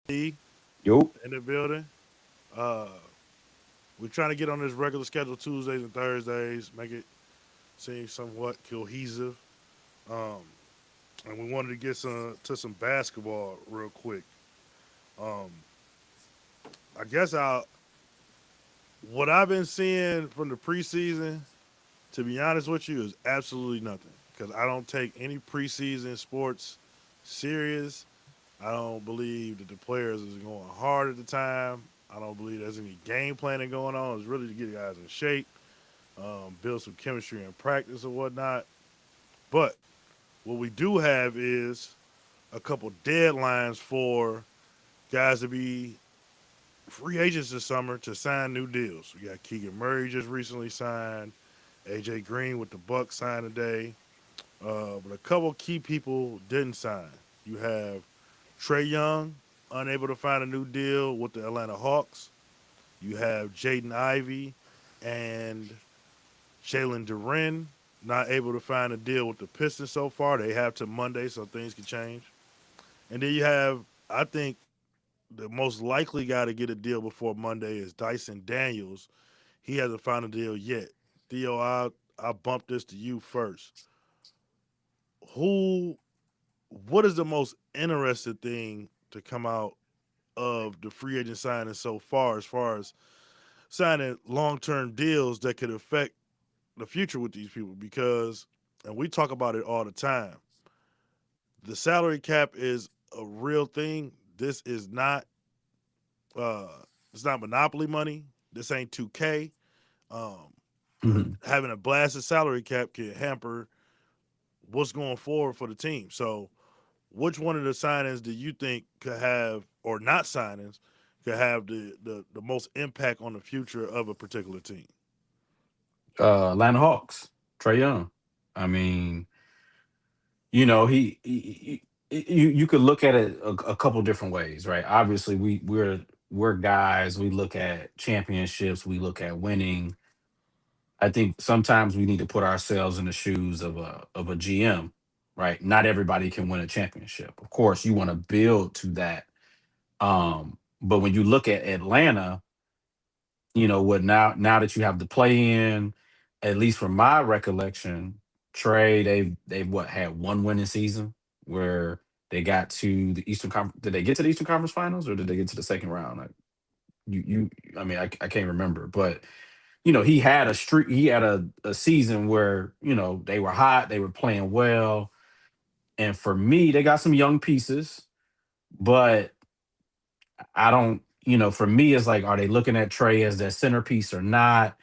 League Yo. in the building. Uh, we're trying to get on this regular schedule Tuesdays and Thursdays, make it seem somewhat cohesive. Um, and we wanted to get some basketball real quick. Um, I guess I what I've been seeing from the preseason, to be honest with you, is absolutely nothing. Because I don't take any preseason sports serious. I don't believe that the players is going hard at the time. I don't believe there's any game planning going on. It's really to get guys in shape, build some chemistry in practice or whatnot. But what we do have is a couple deadlines for guys to be free agents this summer to sign new deals. We got Keegan Murray just recently signed. AJ Green with the Bucks signed today. But a couple key people didn't sign. You have Trey Young unable to find a new deal with the Atlanta Hawks. You have Jaden Ivey and Jalen Duren not able to find a deal with the Pistons so far. They have to Monday, so things can change. And then you have, I think, the most likely guy to get a deal before Monday is Dyson Daniels. He hasn't found a deal yet. Theo, I'll bump this to you first. Who, what is the most interesting thing to come out of the free agent signing so far as signing long term deals that could affect the future with these people? Because, and we talk about it all the time, the salary cap is a real thing. This is not uh it's not monopoly money. This ain't 2K. Um, but Mhm. having a blasted salary cap can hamper what's going forward for the team. So, which one of the signings do you think could have, or not signings, could have the most impact on the future of a particular team? Atlanta Hawks, Trey Young. I mean, you could look at it a couple different ways, right? Obviously, we're guys. We look at championships. We look at winning. I think sometimes we need to put ourselves in the shoes of a GM, right? Not everybody can win a championship. Of course, you want to build to that. But when you look at Atlanta, what now that you have the play in, at least from my recollection, Trey, they've what had one winning season where they got to the Eastern Conference. Did they get to the Eastern Conference Finals or did they get to the second round? Like, I mean, I can't remember, but he had a streak, he had a season where, they were hot, they were playing well. And for me, they got some young pieces, but I don't, for me, it's like, are they looking at Trey as their centerpiece or not?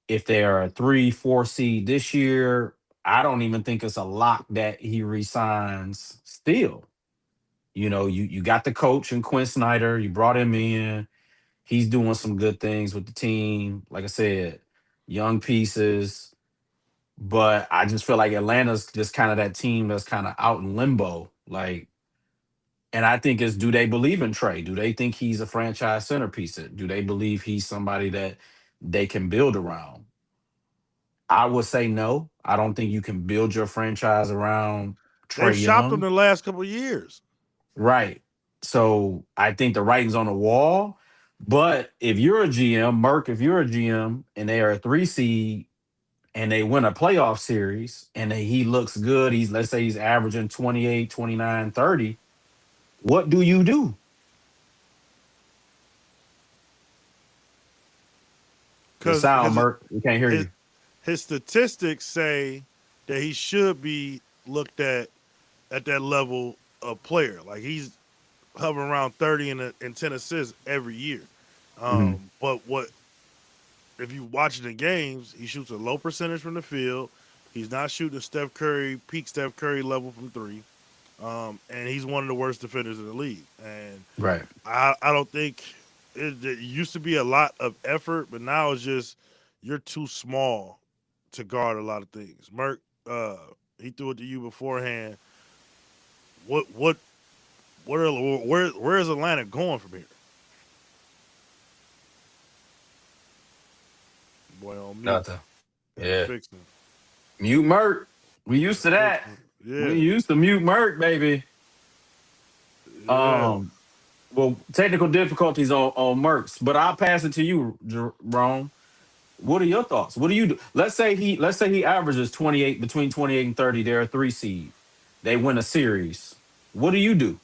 If they're a 3, 4 seed this year, I don't even think it's a lock that he resigns still. You got the coach and Quinn Snyder, you brought him in. He's doing some good things with the team. Like I said, young pieces. But I just feel like Atlanta's just kind of that team that's kind of out in limbo. Like, and I think do they believe in Trey? Do they think he's a franchise centerpiece? Do they believe he's somebody that they can build around? I would say no. I don't think you can build your franchise around Trey They've shopped them Young. the last couple of years. Right. So I think the writing's on the wall. But if you're a GM, Merck, if you're a GM and they are a 3 seed and they win a playoff series and he looks good, let's say he's averaging 28, 29, 30. What do you do? Your Because sound, Merck. We can't hear his you. his statistics say that he should be looked at that level of player. Like he's hovering around 30 and 10 assists every year. Mhm. But what if you watching the games, he shoots a low percentage from the field. He's not shooting Steph Curry, peak Steph Curry level from three. And he's one of the worst defenders in the league. And Right. I don't think it used to be a lot of effort, but now it's just you're too small to guard a lot of things. Merck, uh, he threw it to you beforehand. What what where is Atlanta going from here? Boy, on mute. Nothing. Got to Yeah. fix him. Mute Merck. We Got used to to fix that. him. We Yeah, used to mute Merck, baby. yeah. Um, Well, technical difficulties on Merckx, but I'll pass it to you, Jerome. What are your thoughts? What do you do? Let's say he averages 28 between 28 and 30. They're a 3 seed. They win a series. What do you do?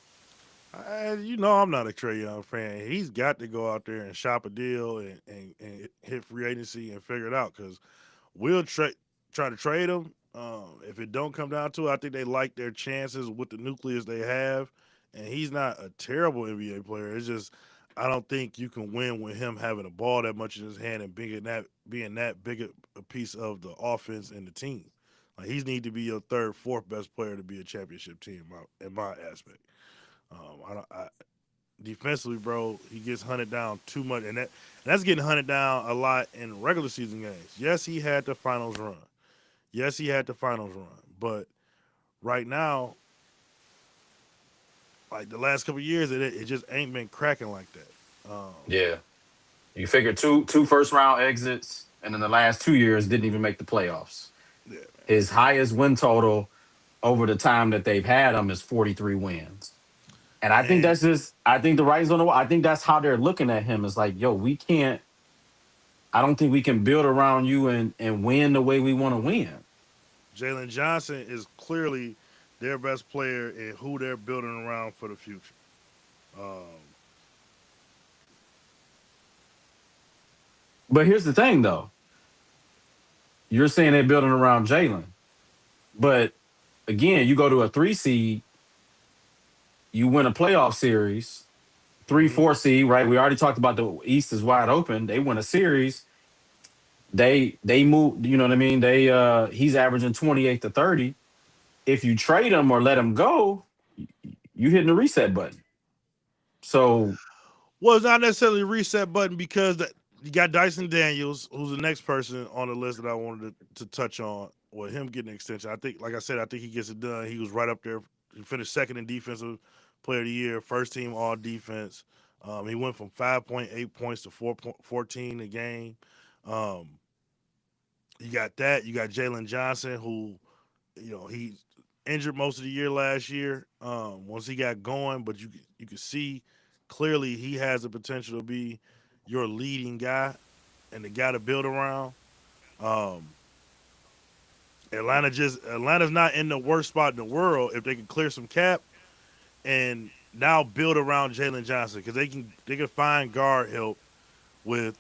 You know, I'm not a Trey Young fan. He's got to go out there and shop a deal and hit free agency and figure it out because we'll try to trade him. If it don't come down to it, I think they like their chances with the nucleus they have. And he's not a terrible NBA player. It's just I don't think you can win with him having a ball that much in his hand and being that big a piece of the offense and the team. Like he's need to be your third, fourth best player to be a championship team in my aspect. I don't. Defensively, bro, he gets hunted down too much, and that's getting hunted down a lot in regular season games. Yes, he had the finals run. Yes, he had the finals run, but right now, like the last couple of years, it just ain't been cracking like that. Yeah. You figure two first round exits, and in the last 2 years didn't even make the playoffs. Yeah, His highest win total over the time that they've had him is 43 wins. And I think and that's just I think the writing's on the wall. I think that's how they're looking at him. It's like, yo, we can't I don't think we can build around you and win the way we want to win. Jalen Johnson is clearly their best player and who they're building around for the future. Um, But here's the thing though. You're saying they're building around Jalen. But again, you go to a 3 seed, you win a playoff series, three, mhm. 4 seed, right? We already talked about the East is wide open. They win a series. They move, you know what I mean? He's averaging 28 to 30. If you trade him or let him go, you hitting the reset button. So Well, it's not necessarily a reset button because you got Dyson Daniels, who's the next person on the list that I wanted to touch on. With him getting an extension, I think, like I said, I think he gets it done. He was right up there. He finished second in defensive player of the year, first team all defense. He went from 5.8 points to 4.14 a game. Um, you got that. You got Jalen Johnson, who he injured most of the year last year. Once he got going, but you could see clearly he has the potential to be your leading guy and the guy to build around. Um, Atlanta's not in the worst spot in the world if they can clear some cap and now build around Jalen Johnson because they can find guard help with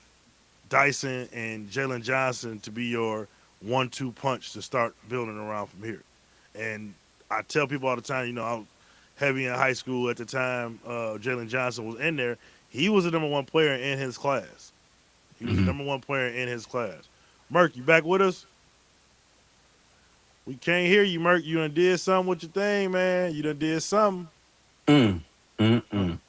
Dyson and Jalen Johnson to be your 1-2 punch to start building around from here. And I tell people all the time, I was heavy in high school at the time. Jalen Johnson was in there. He was the number one player in his class. He was the mhm. number one player in his class. Merk, you back with us? We can't hear you, Merk. You done did something with your thing, man. You done did something. Mm, mm, Uh, mm.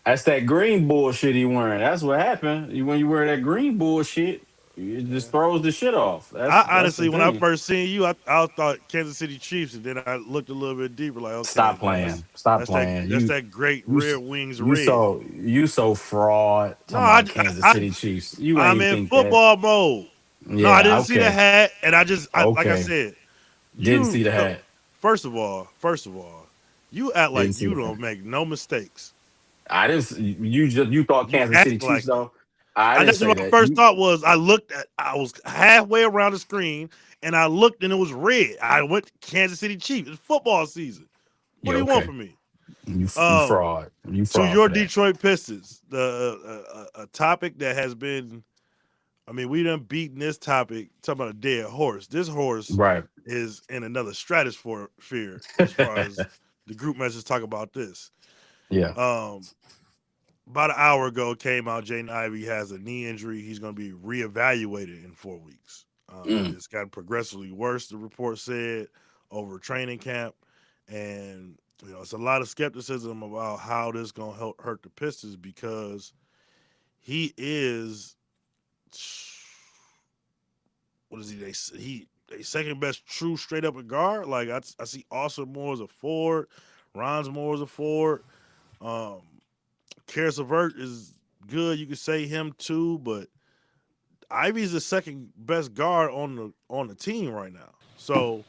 That's that green bullshit he wearing. That's what happened. When you wear that green bullshit, it just yeah. throws the shit off. That's I that's the honestly, when I thing. first seen you, I thought Kansas City Chiefs, and then I looked a little bit deeper, like, okay, Stop no, that's playing. Stop that's that playing. that's that great You Red s- Wings you red. so fraud. No, Talking about Kansas City Chiefs. You I'm ain't in think that. football mode. No, I Yeah. didn't see the Okay. hat, and like I Okay. said, Didn't see you the no, hat. first of all, you act Didn't like see you the hat. don't make no mistakes. I didn't. You thought You Kansas City act Chiefs like it. though. I And didn't that's say what my that. first thought was. I was halfway around the screen, and I looked, and it was red. I went to Kansas City Chiefs. It's football season. What Yeah. do you want Okay. from me? You Um, fraud. You to fraud your for that. Detroit Pistons, a topic that has been. I mean, we done beaten this topic talking about a dead horse. This horse Right. is in another stratosphere as far as the group message talk about this. Yeah. Um, about an hour ago came out Jaden Ivey has a knee injury. He's going to be reevaluated in 4 weeks. Mm. It's gotten progressively worse, the report said, over training camp. And, it's a lot of skepticism about how this going to help hurt the Pistons because he is, what is he? They second best true straight up at guard. Like, I see Austin Moore as a forward, Rons Moore as a forward. Um, Karis LeVert is good. You could say him too, but Ivy's the second best guard on the team right now. So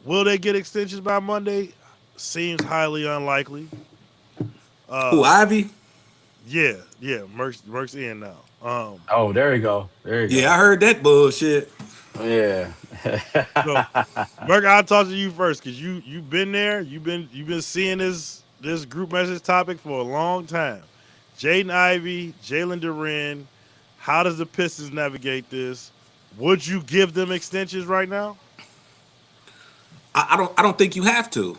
will they get extensions by Monday? seems highly unlikely. Who, Uh, Ivy? yeah. Merck's in now. Oh, there you go. There you Yeah, go. I heard that bullshit. Yeah. So Merck, I'll talk to you first because you've been there. You've been seeing this group message topic for a long time. Jaden Ivey, Jalen Duren. How does the Pistons navigate this? Would you give them extensions right now? I don't think you have to.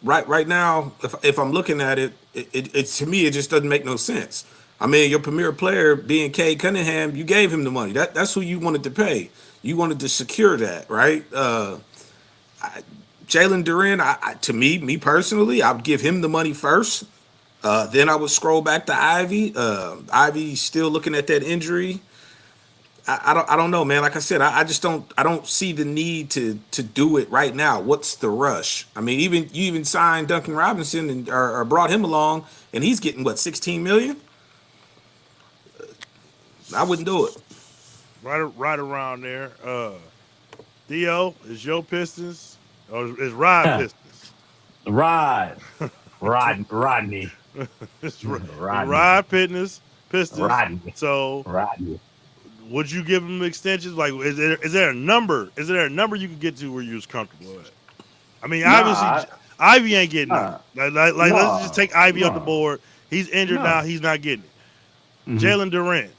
Right now, if I'm looking at it, it to me it just doesn't make no sense. I mean, your premier player being Cade Cunningham, you gave him the money. That's who you wanted to pay. You wanted to secure that, right? Jalen Duren, to me personally, I would give him the money first. Then I would scroll back to Ivy. Ivy still looking at that injury. I don't know, man. Like I said, I just don't see the need to do it right now. What's the rush? I mean, you even signed Duncan Robinson and or brought him along, and he's getting what 16 million. I wouldn't do it. Right around there. Theo, is your Pistons or is Rod Pistons? Rod. Rodney. It's Rodney. Rod Pistons. Rodney. So Rodney. would you give them extensions? Like, is there a number? Is there a number you can get to where you're comfortable at? I mean, obviously, Nah, Ivy ain't getting it. nah, Like, let's just no, take Ivy off the no, board. He's injured now. no. He's not getting it. Hmm. Jalen Duren,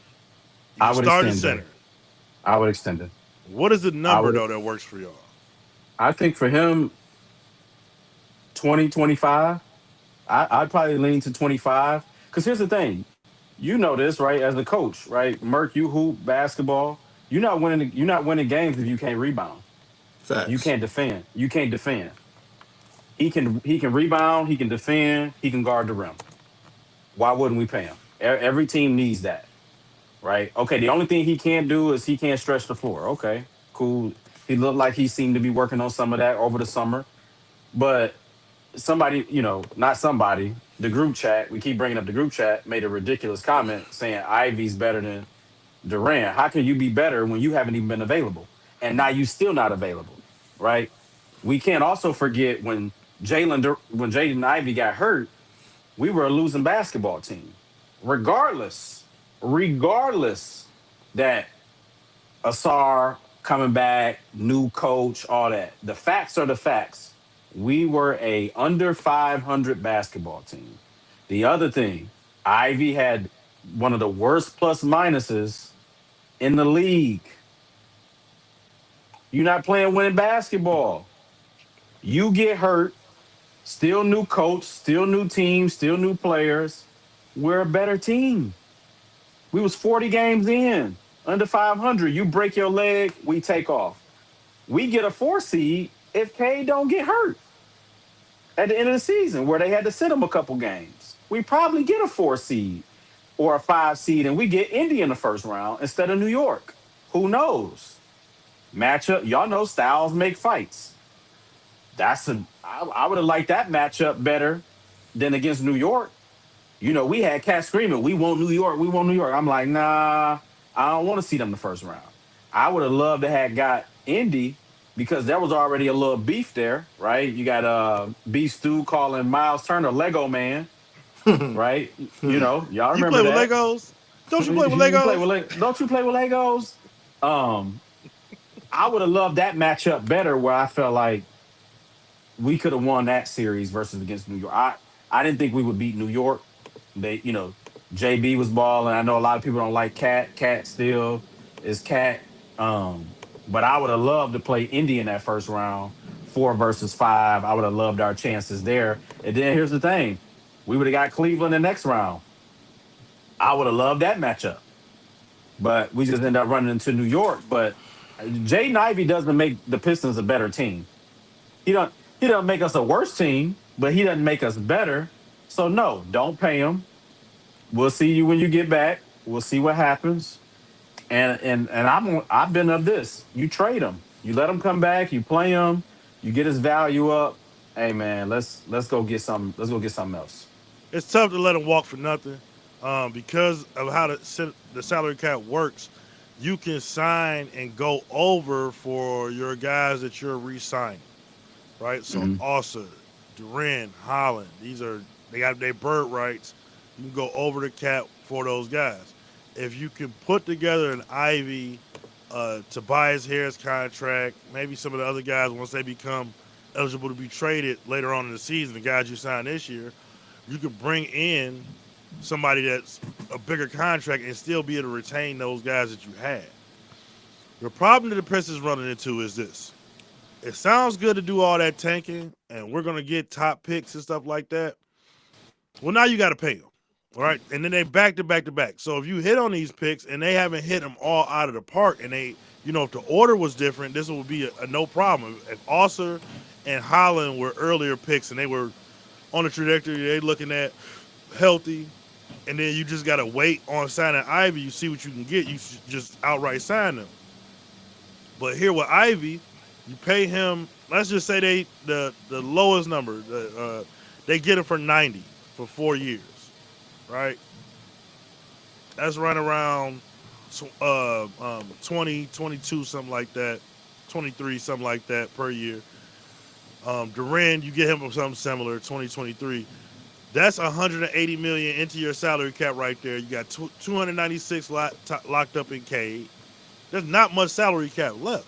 you I would start at extend it. center. I would extend it. What is the I number would. though that works for y'all? I think for him, 2025. I'd probably lean to 25. Because here's the thing. You know this, right? As a coach, right? Merk, you hoop basketball. You're not winning games if you can't rebound. You Facts. can't defend. You can't defend. He can rebound, he can defend, he can guard the rim. Why wouldn't we pay him? Every team needs that, right? Okay, the only thing he can't do is he can't stretch the floor. Okay, cool. He looked like he seemed to be working on some of that over the summer. But somebody, not somebody, the group chat, we keep bringing up the group chat, made a ridiculous comment saying Ivy's better than Durant. How can you be better when you haven't even been available? And now you still not available, right? We can't also forget when Jaden Ivey got hurt, we were a losing basketball team. Regardless that Asar coming back, new coach, all that. The facts are the facts. We were a under 500 basketball team. The other thing, Ivy had one of the worst plus minuses in the league. You're not playing winning basketball. You get hurt, still new coach, still new team, still new players. We're a better team. We was 40 games in, under 500. You break your leg, we take off. We get a 4 seed if K don't get hurt at the end of the season, where they had to sit him a couple games. We probably get a 4 seed or a 5 seed, and we get Indy in the first round instead of New York. Who knows? Matchup, y'all know styles make fights. I would have liked that matchup better than against New York. We had cats screaming, "We want New York, we want New York." I'm like, nah, I don't want to see them the first round. I would have loved to have got Indy because there was already a little beef there, right? You got Beef Stew calling Miles Turner Lego Man, right? Y'all You remember play with that. Legos? Don't you play with You play Legos? with don't you play with Legos? Um, I would have loved that matchup better where I felt like we could have won that series versus against New York. I didn't think we would beat New York. JB was balling. I know a lot of people don't like Cat. Cat still is Cat. But I would have loved to play Indy in that first round, 4 versus 5. I would have loved our chances there. And then here's the thing: we would have got Cleveland the next round. I would have loved that matchup, but we just ended up running into New York. But Jaden Ivey doesn't make the Pistons a better team. He don't make us a worse team, but he doesn't make us better. So no, don't pay him. We'll see you when you get back. We'll see what happens. And I've been of this. You trade him. You let him come back. You play him. You get his value up. Hey man, let's go get some. Let's go get something else. It's tough to let him walk for nothing, because of how the salary cap works. You can sign and go over for your guys that you're re-signing, right? So Mhm. also, Duran, Holland. They got their bird rights. You can go over the cap for those guys. If you can put together an Ivy, Tobias Harris contract, maybe some of the other guys once they become eligible to be traded later on in the season, the guys you signed this year, you could bring in somebody that's a bigger contract and still be able to retain those guys that you had. The problem that the Pistons running into is this. It sounds good to do all that tanking and we're going to get top picks and stuff like that. Well, now you got to pay them. All right. And then they back to back to back. So if you hit on these picks and they haven't hit them all out of the park and they, if the order was different, this would be a no problem. If Osser and Holland were earlier picks and they were on the trajectory they looking at healthy, and then you just got to wait on signing Ivy, you see what you can get, you should just outright sign them. But here with Ivy, you pay him, let's just say the lowest number, they get him for 90 for 4 years. Right, that's right around 20, 22, something like that, 23, something like that per year. Duran, you get him for something similar, 2023. That's 180 million into your salary cap right there. You got 296 locked up in Cade. There's not much salary cap left.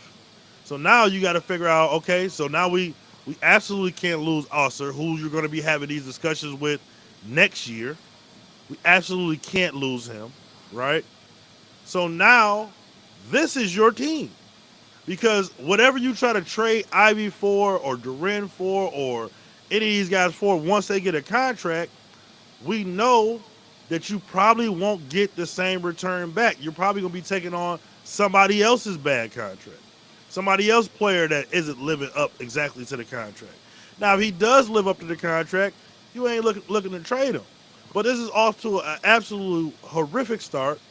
So now you got to figure out, okay, so now we absolutely can't lose Osser, who you're going to be having these discussions with next year. We absolutely can't lose him, right? So now this is your team. Because whatever you try to trade Ivy for or Duran for or any of these guys for, once they get a contract, we know that you probably won't get the same return back. You're probably going to be taking on somebody else's bad contract. Somebody else's player that isn't living up exactly to the contract. Now, if he does live up to the contract, you ain't looking to trade him. But this is off to an absolute horrific start.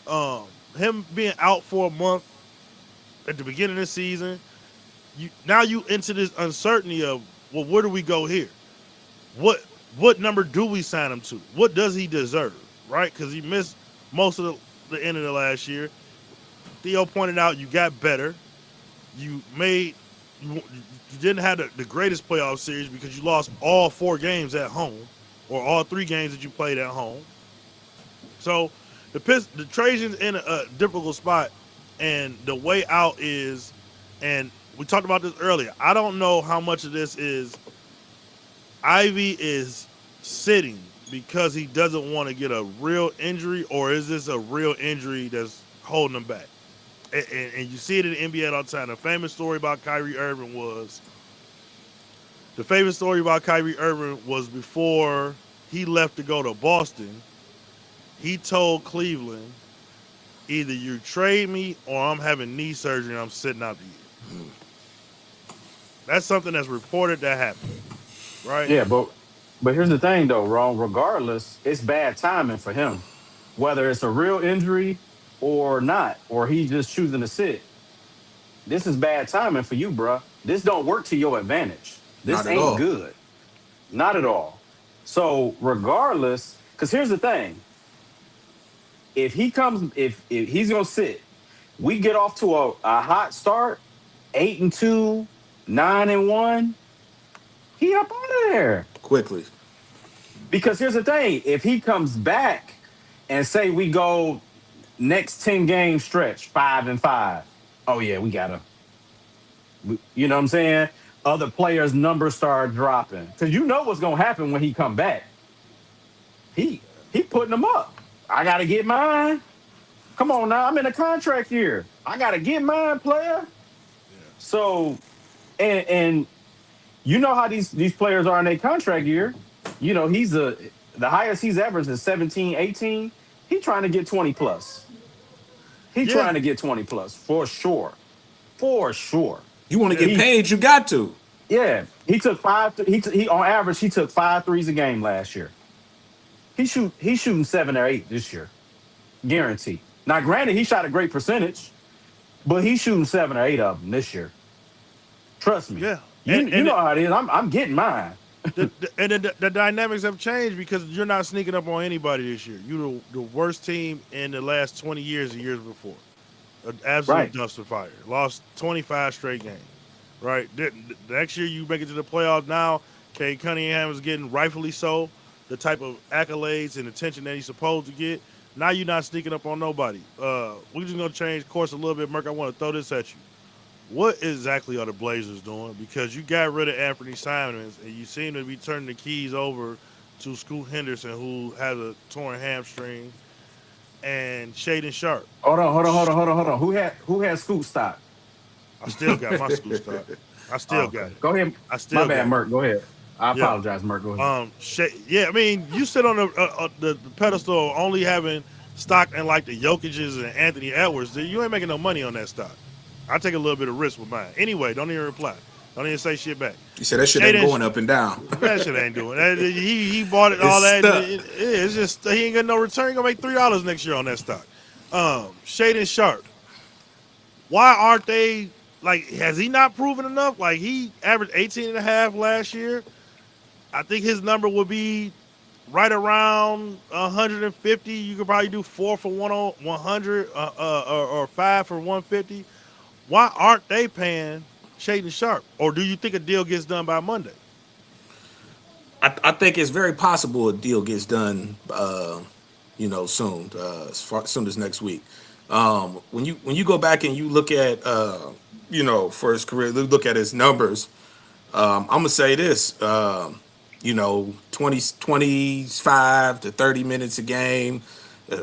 Him being out for a month at the beginning of the season, now you into this uncertainty of, well, where do we go here? What number do we sign him to? What does he deserve, right? Because he missed most of the end of the last year. Theo pointed out you got better. You didn't have the greatest playoff series because you lost all 4 games at home, or all 3 games that you played at home. So the Trojans in a difficult spot, and the way out is, and we talked about this earlier, I don't know how much of this is Ivy is sitting because he doesn't want to get a real injury, or is this a real injury that's holding him back? And you see it in the NBA all the time. The famous story about Kyrie Irving was before he left to go to Boston, he told Cleveland, either you trade me or I'm having knee surgery and I'm sitting out the year. That's something that's reported that happened, right? Yeah, but here's the thing though, Ron. Regardless, it's bad timing for him. Whether it's a real injury or not, or he's just choosing to sit. This is bad timing for you, bruh. This don't work to your advantage. This Not at ain't all. good. Not at all. So regardless, because here's the thing. If he's gonna sit, we get off to a hot start, 8-2, 9-1. He up out of there. Quickly. Because here's the thing. If he comes back and say we go next 10 game stretch, 5-5. Oh yeah, we gotta. You know what I'm saying? Other players' numbers start dropping because you know what's gonna happen when he come back. He putting them up. I gotta get mine. Come on now, I'm in a contract here. I gotta get mine, player. So, and you know how these players are in their contract year. You know the highest he's averaged is 17, 18. He trying to get 20 plus. Trying to get 20 plus for sure. For sure. You want to get paid, you got to. Yeah. He took 5 he on average he took 5 threes a game last year. He's shooting 7 or 8 this year. Guarantee. Now granted he shot a great percentage, but he's shooting 7 or 8 of them this year. Trust me. Yeah. You know how it is. I'm getting mine. The dynamics have changed because you're not sneaking up on anybody this year. You're the worst team in the last 20 years, the years before. An absolute dumpster fire. Lost 25 straight games. Right? The next year you make it to the playoffs now. Cade Cunningham is getting rightfully so the type of accolades and attention that he's supposed to get. Now you're not sneaking up on nobody. We're just gonna change course a little bit, Merk. I want to throw this at you. What exactly are the Blazers doing? Because you got rid of Anthony Simons and you seem to be turning the keys over to Scoot Henderson, who has a torn hamstring, and Shaden Sharp. Hold on. Who had Scoot stock? I still got my Scoot stock. I still Oh, got okay. it. Go ahead. I My still bad, got it. Merk. Go ahead. I Yeah. apologize, Merk. Go ahead. Yeah. I mean, you sit on the pedestal of only having stock in like the Jokic's and Anthony Edwards. You ain't making no money on that stock. I take a little bit of risk with mine. Anyway, don't even reply. Don't even say shit back. You said that shit ain't Shaden- going up and down. That shit ain't doing that. He bought it all It's that. stuck. It's just he ain't got no return. He gonna make $3 next year on that stock. Shaden Sharp. Why aren't they like? Has he not proven enough? Like he averaged 18 and a half last year. I think his number would be right around 150. You could probably do 4 for 100 or 5 for 150. Why aren't they paying Shaden Sharp? Or do you think a deal gets done by Monday? I think it's very possible a deal gets done, soon, soon as next week. When you go back and you look at, for his career, look at his numbers. I'm gonna say this, 25 to 30 minutes a game,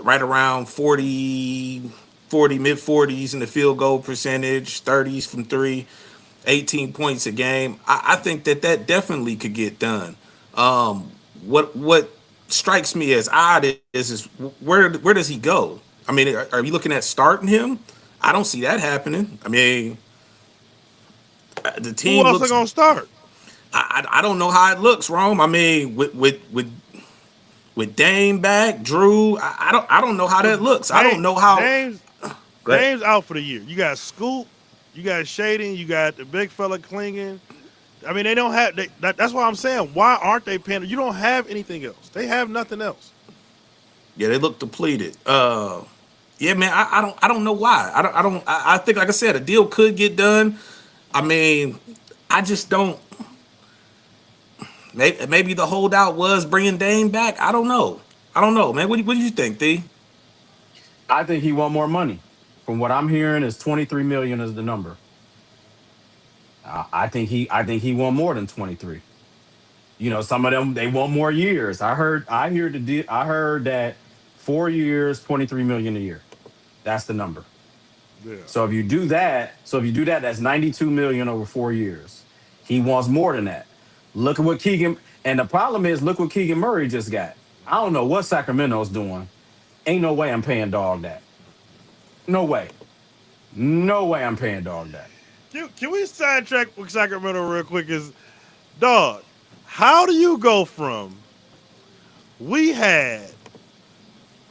right around 40 mid 40s in the field goal percentage, 30s from three, 18 points a game. I think that definitely could get done. What strikes me as odd is where does he go? I mean, are you looking at starting him? I don't see that happening. I mean, the Who team else are looks. gonna start? I don't know how it looks, Rome. I mean, with Dame back, Drew. I don't know how that looks. I don't know how. Dame's Go ahead. Dame's out for the year. You got Scoop, you got Shaden, you got the big fella clinging. I mean, they don't have. That's why I'm saying, why aren't they paying? You don't have anything else. They have nothing else. Yeah, they look depleted. Yeah, man. I don't know why. I think, like I said, a deal could get done. I mean, I just don't. Maybe the holdout was bringing Dame back. I don't know. Man. What do you think, D? I think he want more money. From what I'm hearing, is 23 million is the number. I think he want more than 23. Some of them they want more years. I heard that 4 years, 23 million a year. That's the number. Yeah. So if you do that, that's 92 million over 4 years. He wants more than that. Look at what Keegan, and the problem is, look what Keegan Murray just got. I don't know what Sacramento's doing. Ain't no way I'm paying dog that. No way. No way I'm paying dog that. Can we sidetrack with Sacramento real quick? Is dog? How do you go from we had?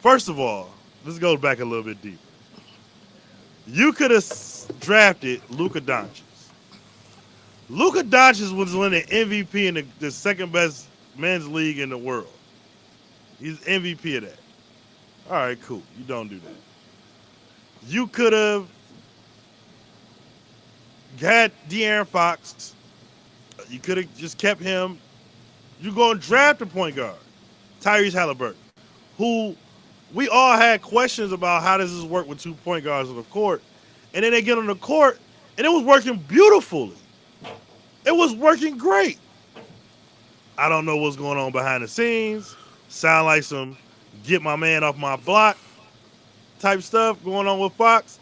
First of all, let's go back a little bit deeper. You could have drafted Luka Doncic. Luka Doncic was winning MVP in the second best men's league in the world. He's MVP of that. All right, cool. You don't do that. You could have had De'Aaron Fox. You could have just kept him. You go and draft a point guard, Tyrese Halliburton, who we all had questions about how does this work with 2 point guards on the court. And then they get on the court, and it was working beautifully. It was working great. I don't know what's going on behind the scenes. Sound like some get my man off my block type stuff going on with Fox.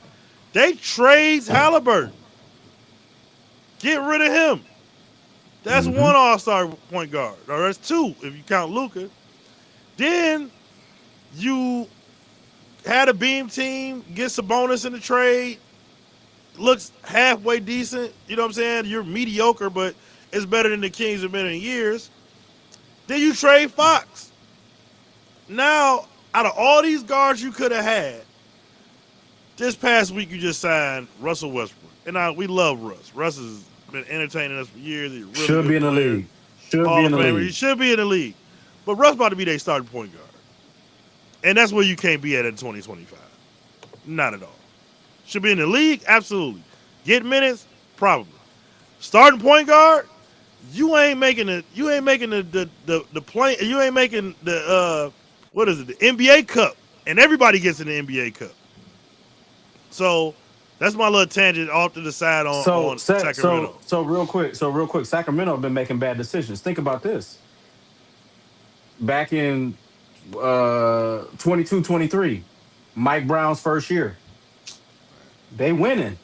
They trades Halliburton. Get rid of him. That's one all-star point guard. Or that's 2 if you count Luka. Then you had a beam team, get Sabonis in the trade. Looks halfway decent. You know what I'm saying? You're mediocre, but it's better than the Kings have been in years. Then you trade Fox. Now, out of all these guards you could have had, this past week you just signed Russell Westbrook. And we love Russ. Russ has been entertaining us for years. He's a really Should good be in the player. league. Should Hall be of in the Famer. He league. should be in the league. But Russ about to be their starting point guard. And that's where you can't be at in 2025. Not at all. Should be in the league? Absolutely. Get minutes? Probably. Starting point guard? you ain't making the play. You ain't making the what is it? The NBA Cup, and everybody gets in the NBA Cup. So that's my little tangent off to the side on Sacramento. Real quick, Sacramento have been making bad decisions. Think about this. Back in 22-23, Mike Brown's first year, they winning.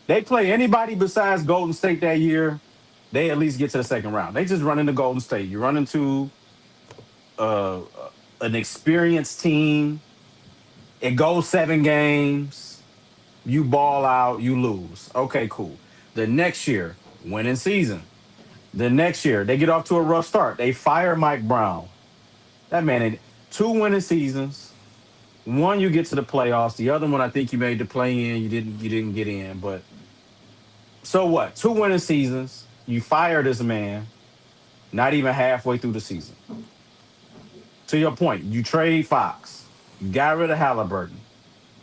They play anybody besides Golden State that year, they at least get to the second round. They just run into Golden State. You run into uh, an experienced team. It goes 7 games. You ball out. You lose. Okay, cool. The next year, winning season. The next year, they get off to a rough start. They fire Mike Brown. That man had 2 winning seasons. One, you get to the playoffs. The other one, I think you made the play in. You didn't get in. But so what? 2 winning seasons. You fire this man. Not even halfway through the season. To your point, you trade Fox. You got rid of Halliburton.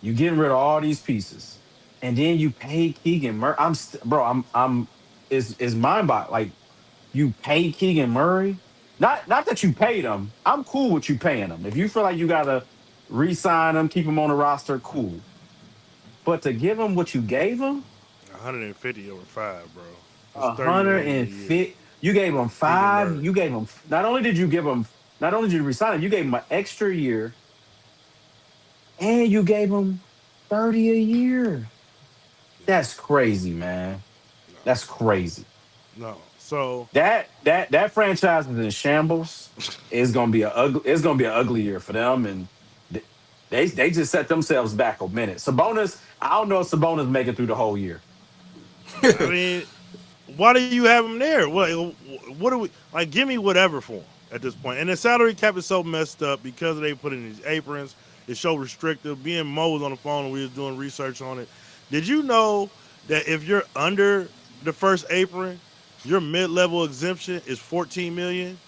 You getting rid of all these pieces, and then you pay Keegan Murray. Bro. I'm is mind boggling. Like you pay Keegan Murray. Not that you paid him. I'm cool with you paying him. If you feel like you gotta re-sign him, keep him on the roster, cool. But to give him what you gave him, 150 over 5, bro. That's a 30 hundred million a and year. fit. You gave him Keegan five. Murray. You gave him. Not only did you give him. Not only did you resign him, you gave him an extra year, and you gave him 30 a year. That's crazy, man. That's crazy. No. So That franchise is in shambles. It's gonna be a ugly. It's gonna be an ugly year for them, and th- they just set themselves back a minute. Sabonis. I don't know if Sabonis make it through the whole year. I mean, why do you have him there? What do we like? Give me whatever for him at this point. And the salary cap is so messed up because they put in these aprons. It's so restrictive. Being Mo was on the phone and we was doing research on it. Did you know that if you're under the first apron, your mid-level exemption is 14 million,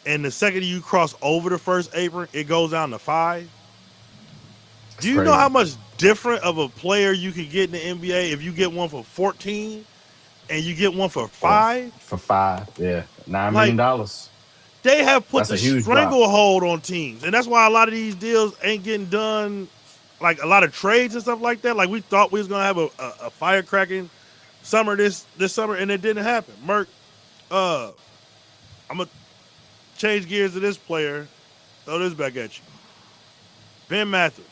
and the second you cross over the first apron, it goes down to 5? Do It's you know how crazy much different of a player you could get in the NBA if you get one for 14 and you get one for for 5? for 5. Yeah, $9 million. Like they have put That's the a huge drop. stranglehold on teams, and that's why a lot of these deals ain't getting done. Like a lot of trades and stuff like that. Like we thought we was gonna have a firecracking summer this summer, and it didn't happen. Merc, uh, I'm gonna change gears to this player. Throw this back at you. Ben Mathers.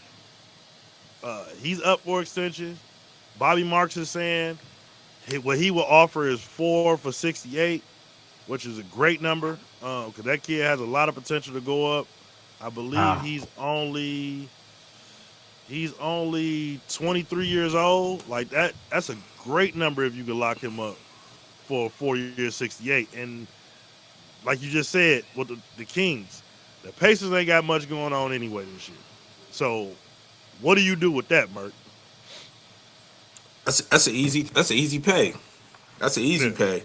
He's up for extension. Bobby Marks is saying what he will offer is 4 for 68, which is a great number because that kid has a lot of potential to go up. I believe Ah, he's only 23 years old. Like that's a great number if you could lock him up for 4 years 68. And like you just said with the Kings, the Pacers ain't got much going on anyway this year. So what do you do with that, Merk? That's an easy pay. That's an easy Yeah. pay.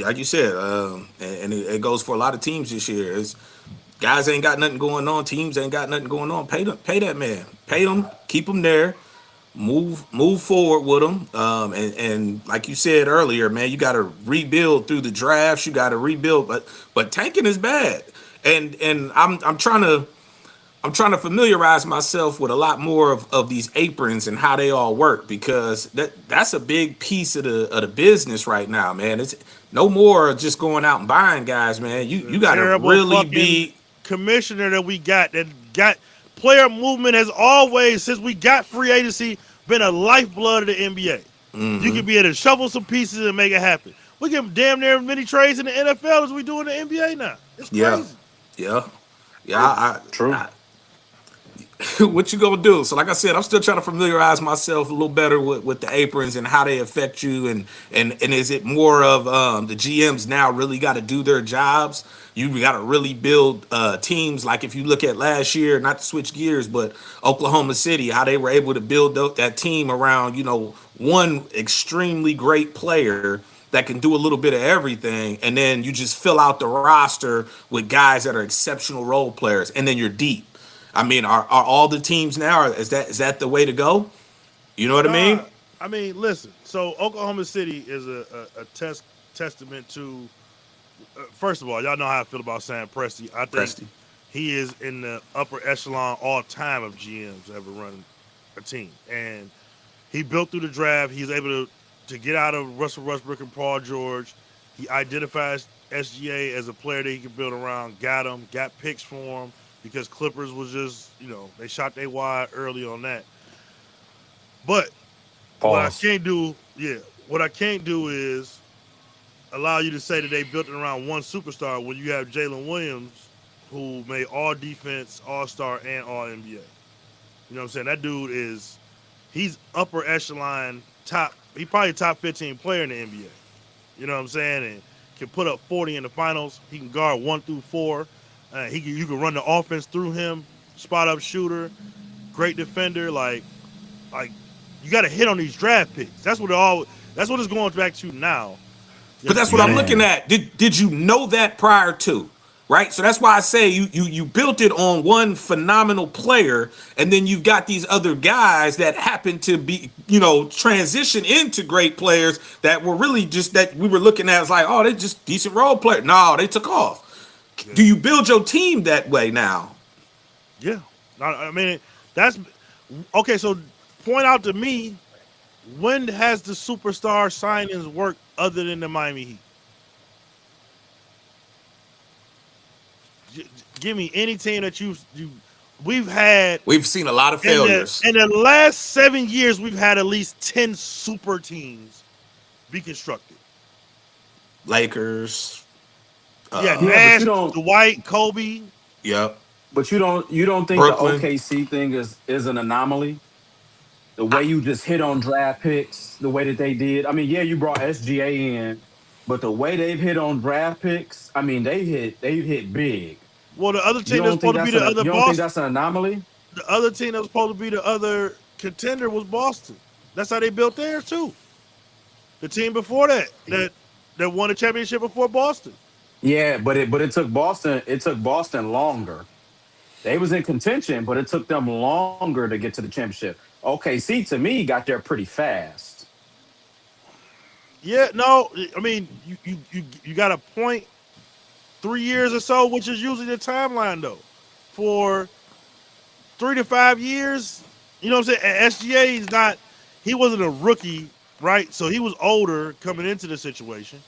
Like you said, and it goes for a lot of teams this year. Is guys ain't got nothing going on. Teams ain't got nothing going on. Pay that man. Pay him. Keep him there. Move forward with them. And like you said earlier, man, you got to rebuild through the drafts. You got to rebuild, but tanking is bad. And I'm trying to familiarize myself with a lot more of these aprons and how they all work because that's a big piece of the business right now, man. It's no more just going out and buying guys, man. You The you got to terrible really fucking be. commissioner that got player movement has always, since we got free agency, been a lifeblood of the NBA. You can be able to shovel some pieces and make it happen. We get damn near as many trades in the NFL as we do in the NBA now. It's Yeah, crazy. yeah, yeah. true, true. What you gonna do? So, like I said, I'm still trying to familiarize myself a little better with the aprons and how they affect you, and is it more of the GMs now really got to do their jobs? You got to really build teams. Like if you look at last year, not to switch gears, but Oklahoma City, how they were able to build that team around one extremely great player that can do a little bit of everything, and then you just fill out the roster with guys that are exceptional role players, and then you're deep. I mean, are all the teams now? Is that the way to go? You know what I mean? Nah, I mean, listen. So Oklahoma City is a test testament to. First of all, y'all know how I feel about Sam Presti. I think Presty. he is in the upper echelon all time of GMs ever run a team, and he built through the draft. He's able to get out of Russell Westbrook and Paul George. He identifies SGA as a player that he can build around. Got him, got picks for him because Clippers was just they shot they wide early on that. But what I Pause. can't do, yeah, what I can't do is allow you to say that they built it around one superstar when you have Jalen Williams, who made all defense, all star, and all NBA. You know what I'm saying? That dude he's upper echelon top. He probably top 15 player in the NBA. You know what I'm saying? And can put up 40 in the finals. He can guard 1 through 4. You can run the offense through him. Spot up shooter, great defender. Like you got to hit on these draft picks. That's what it all. That's what it's going back to now. But that's You what got I'm to looking Man. at. Did you know that prior to? Right? So that's why I say you built it on one phenomenal player, and then you've got these other guys that happen to be, transition into great players that were really just that we were looking at as like, oh, they're just decent role players. No, they took off. yeah, Do you build your team that way now? yeah. I mean that's okay. So point out to me when has the superstar signings worked other than the Miami Heat? Give me any team that we've had We've seen a lot of failures. in the last 7 years. We've had at least 10 super teams be constructed. Lakers. Yeah, Yeah, but Nash, you don't. Dwight, Kobe. Yep. But you don't think the Brooklyn. OKC thing is an anomaly? The way you just hit on draft picks, the way that they did. I mean, yeah, you brought SGA in, but the way they've hit on draft picks, I mean, they hit big. Well, the other You team that's don't think supposed to be that's the an other you don't think Boston, that's an anomaly? the other team that was supposed to be the other contender was Boston. That's how they built theirs too. The team before that won the championship before Boston. Yeah, but it took Boston longer. They was in contention, but it took them longer to get to the championship. OKC to me got there pretty fast. Yeah, no, I mean you got a point 3 years or so, which is usually the timeline though. For 3 to 5 years, you know what I'm saying? And SGA is not. He wasn't a rookie, right? So he was older coming into the situation.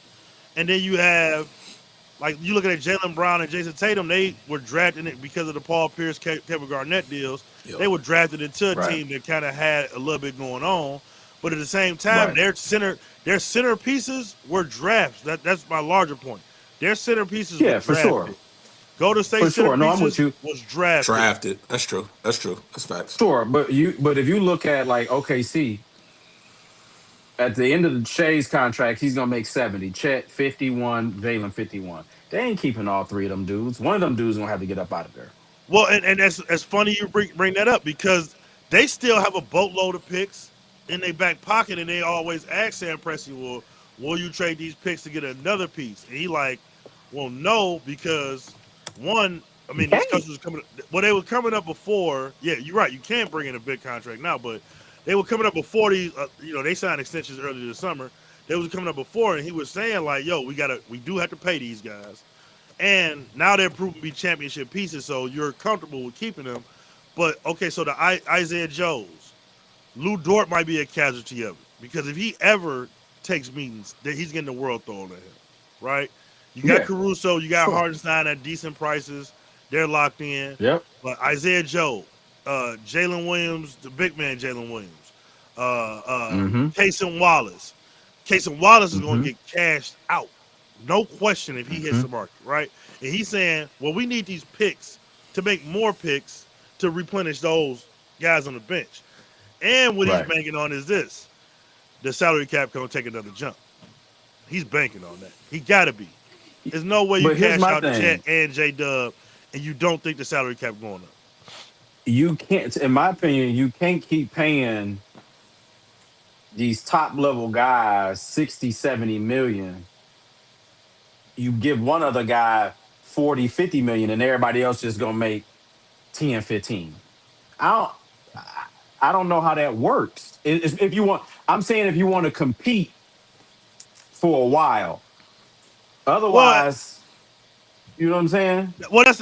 And then you have like you looking at Jalen Brown and Jason Tatum. They were drafted it because of the Paul Pierce, Kevin Garnett deals. Yep. They were drafted into a Right. team that kind of had a little bit going on, but at the same time, Right. their center pieces were drafts. That's my larger point. Their center pieces were Yeah, for sure. drafted. Golden State For center sure. No, I'm with pieces you. was drafted. Drafted. That's true. That's true. That's facts. Sure, but if you look at like OKC, at the end of the Shay's contract, he's gonna make 70. Chet 51, Jalen 51. They ain't keeping all three of them dudes. One of them dudes gonna have to get up out of there. Well, and that's funny you bring that up because they still have a boatload of picks in their back pocket, and they always ask Sam Presti, "Well, will you trade these picks to get another piece?" And he like, "Well, no, because one, I You mean, these can't. customers coming. Well, they were coming up before. Yeah, you're right. You can't bring in a big contract now, but they were coming up before these. They signed extensions earlier this summer. They was coming up before, and he was saying like, "Yo, we do have to pay these guys." And now they're proven to be championship pieces, so you're comfortable with keeping them. But okay, so the Isaiah Joes, Lou Dort might be a casualty of it because if he ever takes meetings, that he's getting the world thrown at him, right? You got Yeah, Caruso, you got sure. Hardenstein at decent prices, they're locked in. Yep. But Isaiah Joe, Jalen Williams, the big man Jalen Williams, Mm-hmm. Casey Wallace. Casey Wallace is going Mm-hmm. to get cashed out. No question if he hits Mm-hmm. the market, right? And he's saying, well, we need these picks to make more picks to replenish those guys on the bench. And what he's Right. banking on is this: the salary cap going to take another jump. He's banking on that. He got to be. There's no way you But here's cash my out Chet thing. and J Dub and you don't think the salary cap going up. You can't, in my opinion, you can't keep paying these top level guys 60, 70 million. You give one other guy 40, 50 million, and everybody else just gonna make 10, 15. I don't I don't know how that works. If you want, I'm saying if you want to compete for a while, Well, Otherwise, you know what I'm saying? that's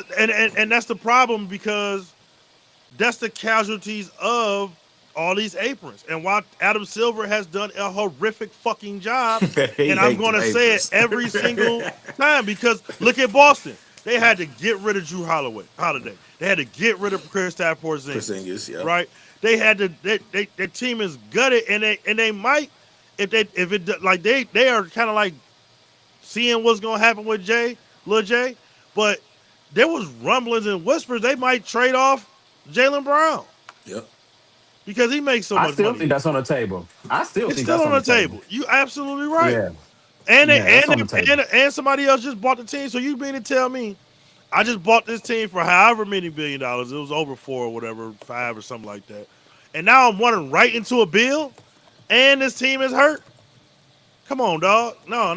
and that's the problem because that's the casualties of all these aprons. And while Adam Silver has done a horrific fucking job, He and I'm hate going them to say it aprons. every single time because look at Boston. They had to get rid of Drew Holiday. They had to get rid of Kristaps Porzingis, Porzingis, yeah. right? They had to. Their team is gutted, and they might if they are kind of like seeing what's going to happen with Lil J, but there was rumblings and whispers they might trade off Jaylen Brown Yep. because he makes so I much still money. think that's on the table. I still It's think still that's on on the the table. table. You absolutely right. Yeah, And yeah, that's on the table. and somebody else just bought the team. So you mean to tell me I just bought this team for however many $1 billion? It was over 4 or whatever, 5 or something like that. And now I'm running right into a bill, and this team is hurt. Come on, dog. No.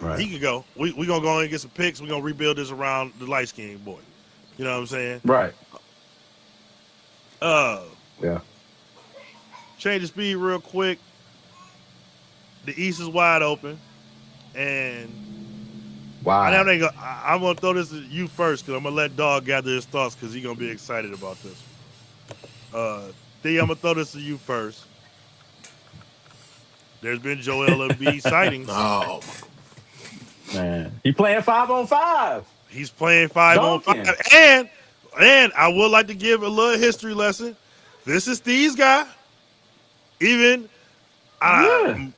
Right, He can go. We gonna go and get some picks. We gonna rebuild this around the light skinned boy. You know what I'm saying? right. Uh, Yeah. change the speed real quick. The East is wide open, and Wow. I'm gonna throw this at you first because I'm gonna let Dog gather his thoughts because he's gonna be excited about this. D, I'm gonna throw this to you first. There's been Joel Embiid sightings. Oh, Man, he playing 5-on-5. He's playing 5-on-5, Duncan. and I would like to give a little history lesson. This is Steve's guy. Even Yeah,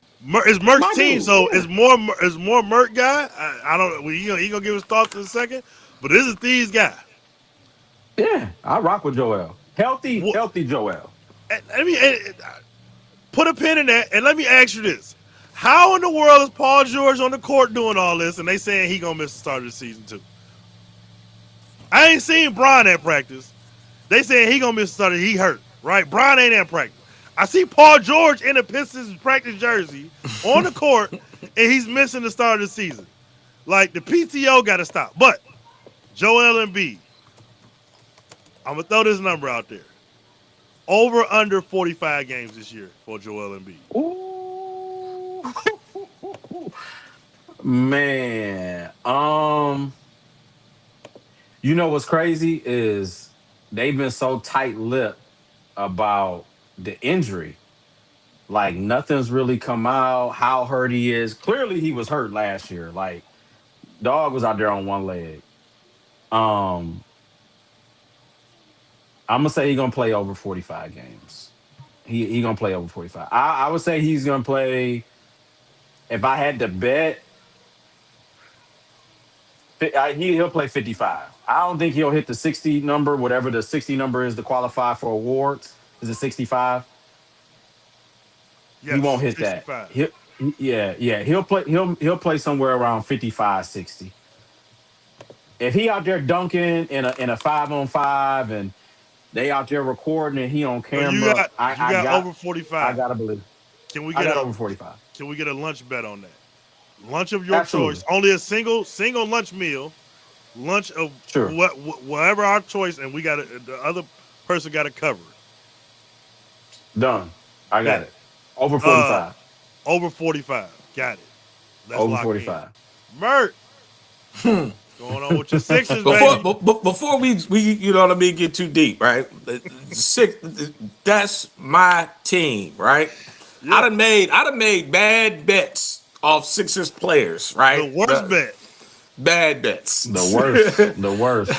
it's Merck's my team, dude. so Yeah, it's more Merck guy. I don't. Well, he gonna give his thoughts in a second, but this is Steve's guy. yeah. I rock with Joel. Healthy, What, healthy Joel. let me put a pin in that, and let me ask you this: how in the world is Paul George on the court doing all this, and they saying he gonna miss the start of the season too? I ain't seen Bron at practice. They saying he gonna miss the start. He hurt, right? Bron ain't at practice. I see Paul George in the Pistons practice jersey on the court, and he's missing the start of the season. Like the PTO got to stop. But Joel Embiid, I'm gonna throw this number out there: over under 45 games this year for Joel Embiid. Ooh. Man. You know what's crazy is they've been so tight-lipped about the injury. Like nothing's really come out. How hurt he is. Clearly, he was hurt last year. Like dog was out there on one leg. Um, I'm gonna say he's gonna play over 45 games. He gonna play over 45. I would say he's gonna play. If I had to bet, he'll play 55. I don't think he'll hit the 60 number, whatever the 60 number is to qualify for awards. Is it 65? He won't Yes, hit that. 65. Yeah. He'll play somewhere around 55, 60. If he out there dunking in a 5-on-5 and they out there recording and he on So you camera, got you got over I 45. gotta believe. Can we I get got a over 45. can we get a lunch bet on that? Lunch of your Absolutely. choice. Only a single lunch meal. Lunch of Sure. whatever our choice, and we got the other person got to cover it. Done. I got Bet. it. Over Uh, 45. over 45. Got it. Let's Over lock 45. in. Mert, going on with your Sixers, before baby. before we you know what I mean, get too deep, right? Six, that's my team, right? Yeah. I done made bad bets off Sixers players, The right? worst bet. Bad bets. The worst. The worst.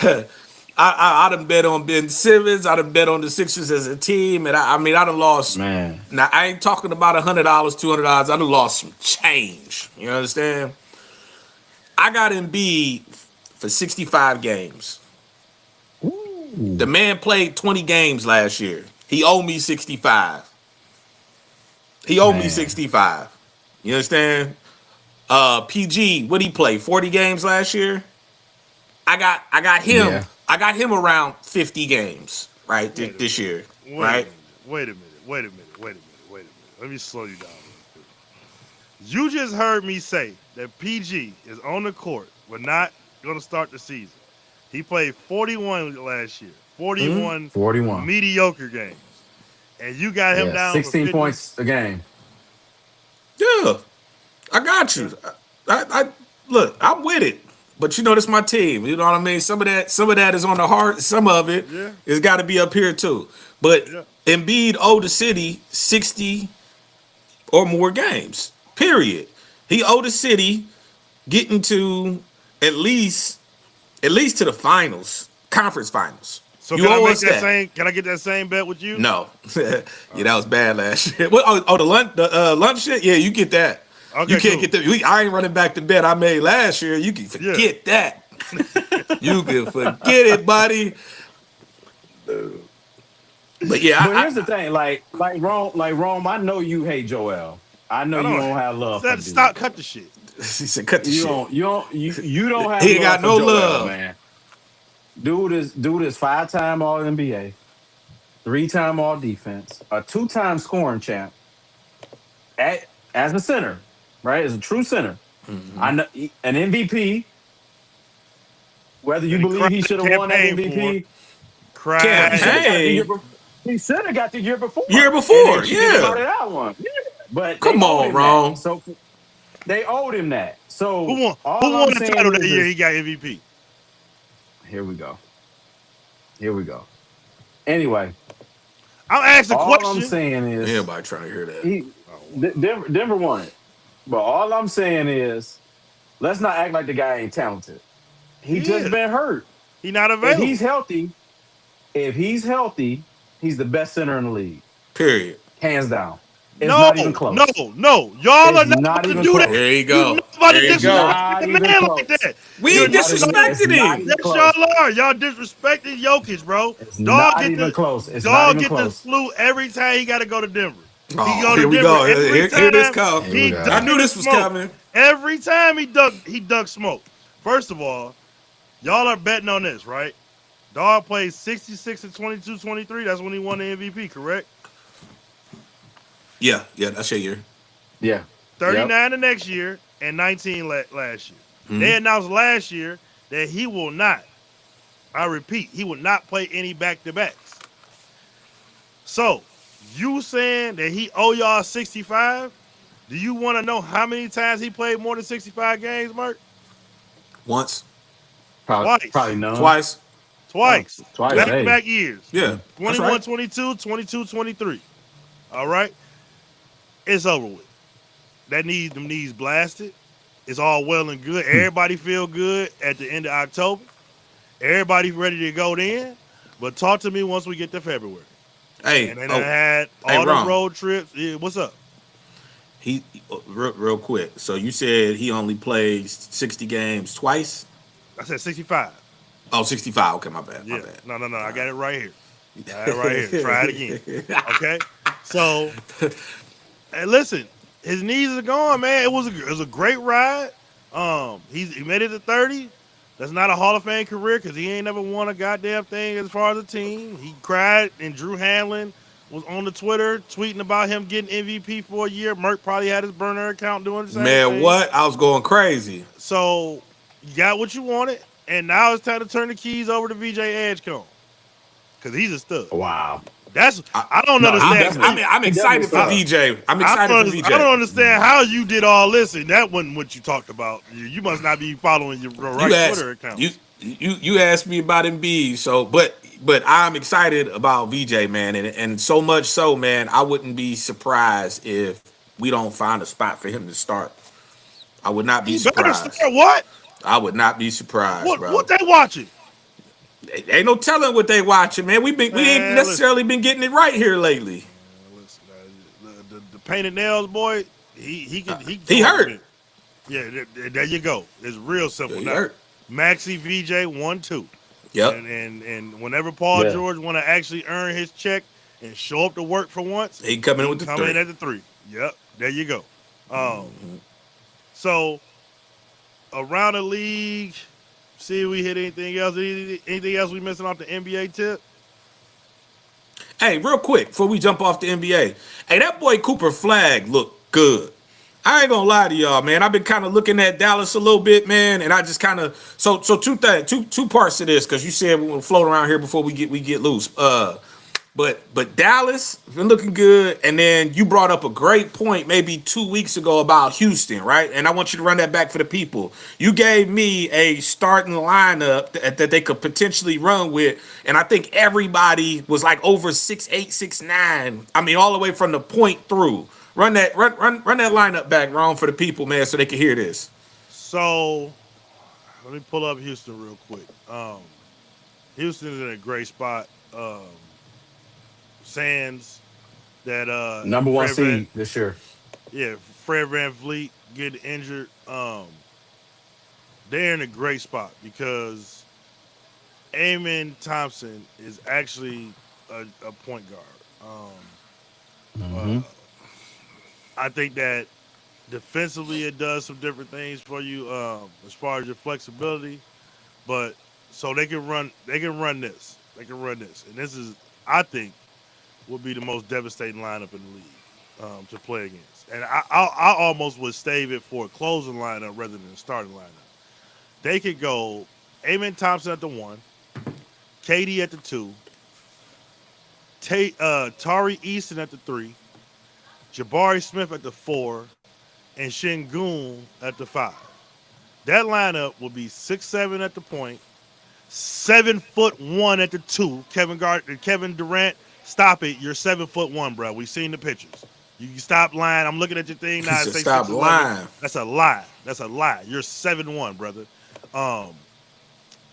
I done bet on Ben Simmons. I done bet on the Sixers as a team, and I mean I done lost. Man. Now I ain't talking about $100, $200. I done lost some change. You understand? I got Embiid for 65 games. Ooh. The man played 20 games last year. He owed me 65. He owed me Man. 65. You understand? PG, what he play? 40 games last year. I got him. Yeah. I got him around 50 games, right? Wait a This year, Wait right? Wait a minute. Let me slow you down real quick. You just heard me say that PG is on the court. We're not going to start the season. He played 41 last year. 41 41. mediocre games. And you got him Yeah. down for 16 50. points a game. Yeah, I got you. look, I'm with it. But you know, this my team. You know what I mean? Some of that is on the heart. Some of it Yeah. has got to be up here too. But Yeah. Embiid owed the city 60 or more games. Period. He owed the city getting to at least to the finals, conference finals. So You can I owe make us that that. same? Can I get that same bet with you? No, yeah, that was bad last year. What, the lunch shit. Yeah, you get that. You Okay, can't cool. get that. I ain't running back the bet I made last year. You can Yeah. forget that. You can forget it, buddy. But yeah, But here's the thing, like Rome, I know you hate Joel. I know I you don't. don't have love for dude. Stop. Cut the shit. he said, "Cut the You shit." don't you don't have He ain't love got for no Joel, love. man. Dude is 5-time All NBA, 3-time All Defense, a 2-time scoring champ as a center, right? As a true center. I know an MVP. Whether you And he believe cried he in should have won that campaign for MVP, it. Cried. he should have got the year. Campaign He should have got the year before. year and before, then cheated about yeah. it out one. Yeah. But they Come owed on, him Ron. that. So they owed him that. So Who won? all Who won I'm the saying title that is year? He got MVP. here we go. Here we go. Anyway, I'm asking a all I'm question. saying is Everybody trying to hear that. he Oh, wow. Denver won it. But all I'm saying is let's not act like the guy ain't talented. He He just is. been hurt. He not If available. he's healthy, he's the best center in the league. Period. Hands down. It's No, not even close. no. Y'all are It's not not about to even do that. close. There you You're go. not about to There you It's go. disrespect not the even man close. like that. We You're ain't not It's disrespected not him. even Yes, close. y'all are. Y'all disrespecting Jokic, bro. It's Dog not get even the close. It's not dog even get the close. flu every time he got to go to Denver. He Oh, go to here we Denver go. every Here this time. come. Here we He go. I knew ducking the this was smoke. coming. Every time he duck smoke. First of all, y'all are betting on this, right? Dog plays 66 and 22, 23. That's when he won the MVP, correct? Yeah, that's your year. Yeah. 39 the next year and 19 last year. They announced last year that he will not, I repeat, he will not play any back-to-backs. So, you saying that he owe y'all 65? Do you want to know how many times he played more than 65 games, Mark? Once, Probably none. twice. Twice. Twice. Yeah. Hey. Back-to-back years. Yeah, that's 21, right. 22, 22, 23. All right? It's over with. Them knees blasted. It's all well and good. Everybody feel good at the end of October. Everybody ready to go then. But talk to me once we get to February. Hey, And then I had hey, all the Ron. road trips. Yeah, what's up? he real quick. So you said he only plays 60 games twice. I said 65. Oh, 65. Okay, my bad. Yeah. My bad. No. I got it right here. Got it right here. Try it again. Okay? So, hey, listen. His knees are gone, man. It was a great ride. He made it to 30. That's not a Hall of Fame career because he ain't never won a goddamn thing as far as a team. He cried, and Drew Hanlon was on the Twitter tweeting about him getting MVP for a year. Merck probably had his burner account doing the same Man, thing. what? I was going crazy. So you got what you wanted, and now it's time to turn the keys over to VJ Edgecombe because he's a stud. Wow. That's I don't No, understand. I'm excited for definitely VJ. I'm excited for VJ. I don't understand how you did all this, and that wasn't what you talked about. You must not be following your right You asked Twitter account. you asked me about Embiid, so but I'm excited about VJ, man, and so much so, man, I wouldn't be surprised if we don't find a spot for him to start. I would not be You better surprised. start what? I would not be surprised, bro. What they watching? Ain't no telling what they watching, man. We ain't Man, necessarily been getting it right here lately. Listen, the painted nails boy, he hurt. Yeah, there you go. It's real simple He now. hurt. Maxi VJ 1-2. Yep. And whenever Paul Yeah. George want to actually earn his check and show up to work for once, He coming in with the come in three. at the 3. Yep, there you go. So around the league, see if we hit anything else. Anything else we missing off the NBA tip? Hey, real quick before we jump off the NBA, hey, that boy Cooper Flag looked good. I ain't gonna lie to y'all, man. I've been kind of looking at Dallas a little bit, man, and I just kind of two parts to this because you said we'll float around here before we get loose. But Dallas been looking good. And then you brought up a great point maybe 2 weeks ago about Houston, right? And I want you to run that back for the people. You gave me a starting lineup that they could potentially run with, and I think everybody was like over 6'8", 6'9". I mean, all the way from the point through. Run that lineup back, Ron, for the people, man, so they can hear this. So let me pull up Houston real quick. Houston is in a great spot. Sands that Number one Fred Van, seed this year. yeah, Fred Van Vliet getting injured. They're in a great spot because Amen Thompson is actually a point guard. Mm-hmm. I think that defensively it does some different things for you as far as your flexibility, but so they can run this, and this is, I think, will be the most devastating lineup in the league to play against. And I almost would save it for a closing lineup rather than a starting lineup. They could go Amen Thompson at the 1, KD at the 2, Tari Easton at the 3, Jabari Smith at the 4, and Şengün at the 5. That lineup will be 6'7" at the point, 7'1" at the 2. Kevin Durant, stop it! You're 7'1", bro. We've seen the pictures. You can stop lying. I'm looking at your thing now. He said, stop lying. That's a lie. That's a lie. You're 7'1", brother.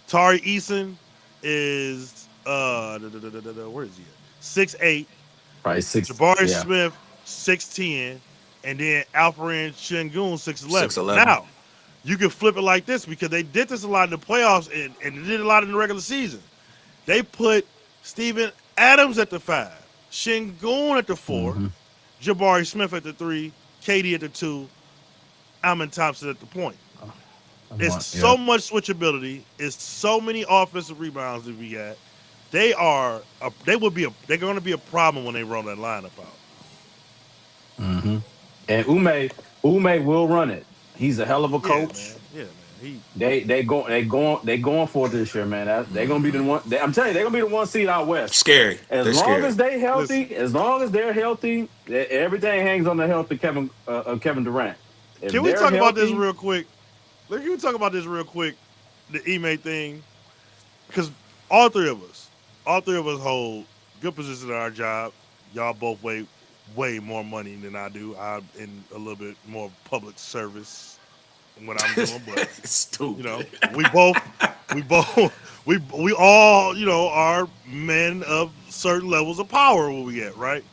Tari Eason is where is he at? 6'8". Right, 6. Jabari Yeah. Smith 6'10", and then Alperen Şengün 6'11". 6'11". Now, you can flip it like this because they did this a lot in the playoffs and they did a lot in the regular season. They put Steven Adams at the 5, Şengün at the 4, Jabari Smith at the 3, KD at the 2, Amen Thompson at the point. It's so much switchability. It's so many offensive rebounds that we got. They're going to be a problem when they roll that lineup out. Mm-hmm. And Ume will run it. He's a hell of a coach. Yeah, man. They going for it this year, man. They're gonna be the one. I'm telling you, they're gonna be the one seed out west. Scary. As long as they healthy, as long as they're healthy, everything hangs on the health of Kevin Durant. Can we talk about this real quick? Can we talk about this real quick? The Ime thing, because all three of us hold good positions at our job. Y'all both way more money than I do. I'm in a little bit more public service than what I'm doing, but stupid. You know, we all, you know, are men of certain levels of power where we get, right?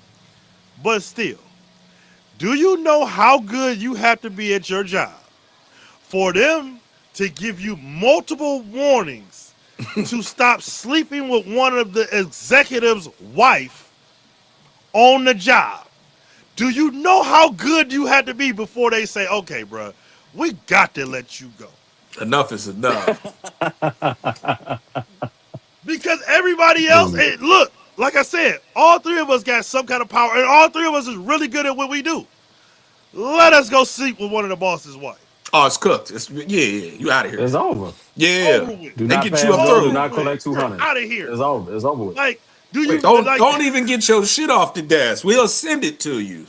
But still, do you know how good you have to be at your job for them to give you multiple warnings to stop sleeping with one of the executive's wife on the job? Do you know how good you had to be before they say, okay, bro, we got to let you go? Enough is enough. Because everybody else, look, like I said, all three of us got some kind of power, and all three of us is really good at what we do. Let us go sleep with one of the boss's wife. Oh, it's cooked. You out of here. It's over. Yeah. Over with. Do They not get pass you up go, through. Do not collect 200. Out of here. It's over. It's over with. Like, do you Don't even get your shit off the desk. We'll send it to you.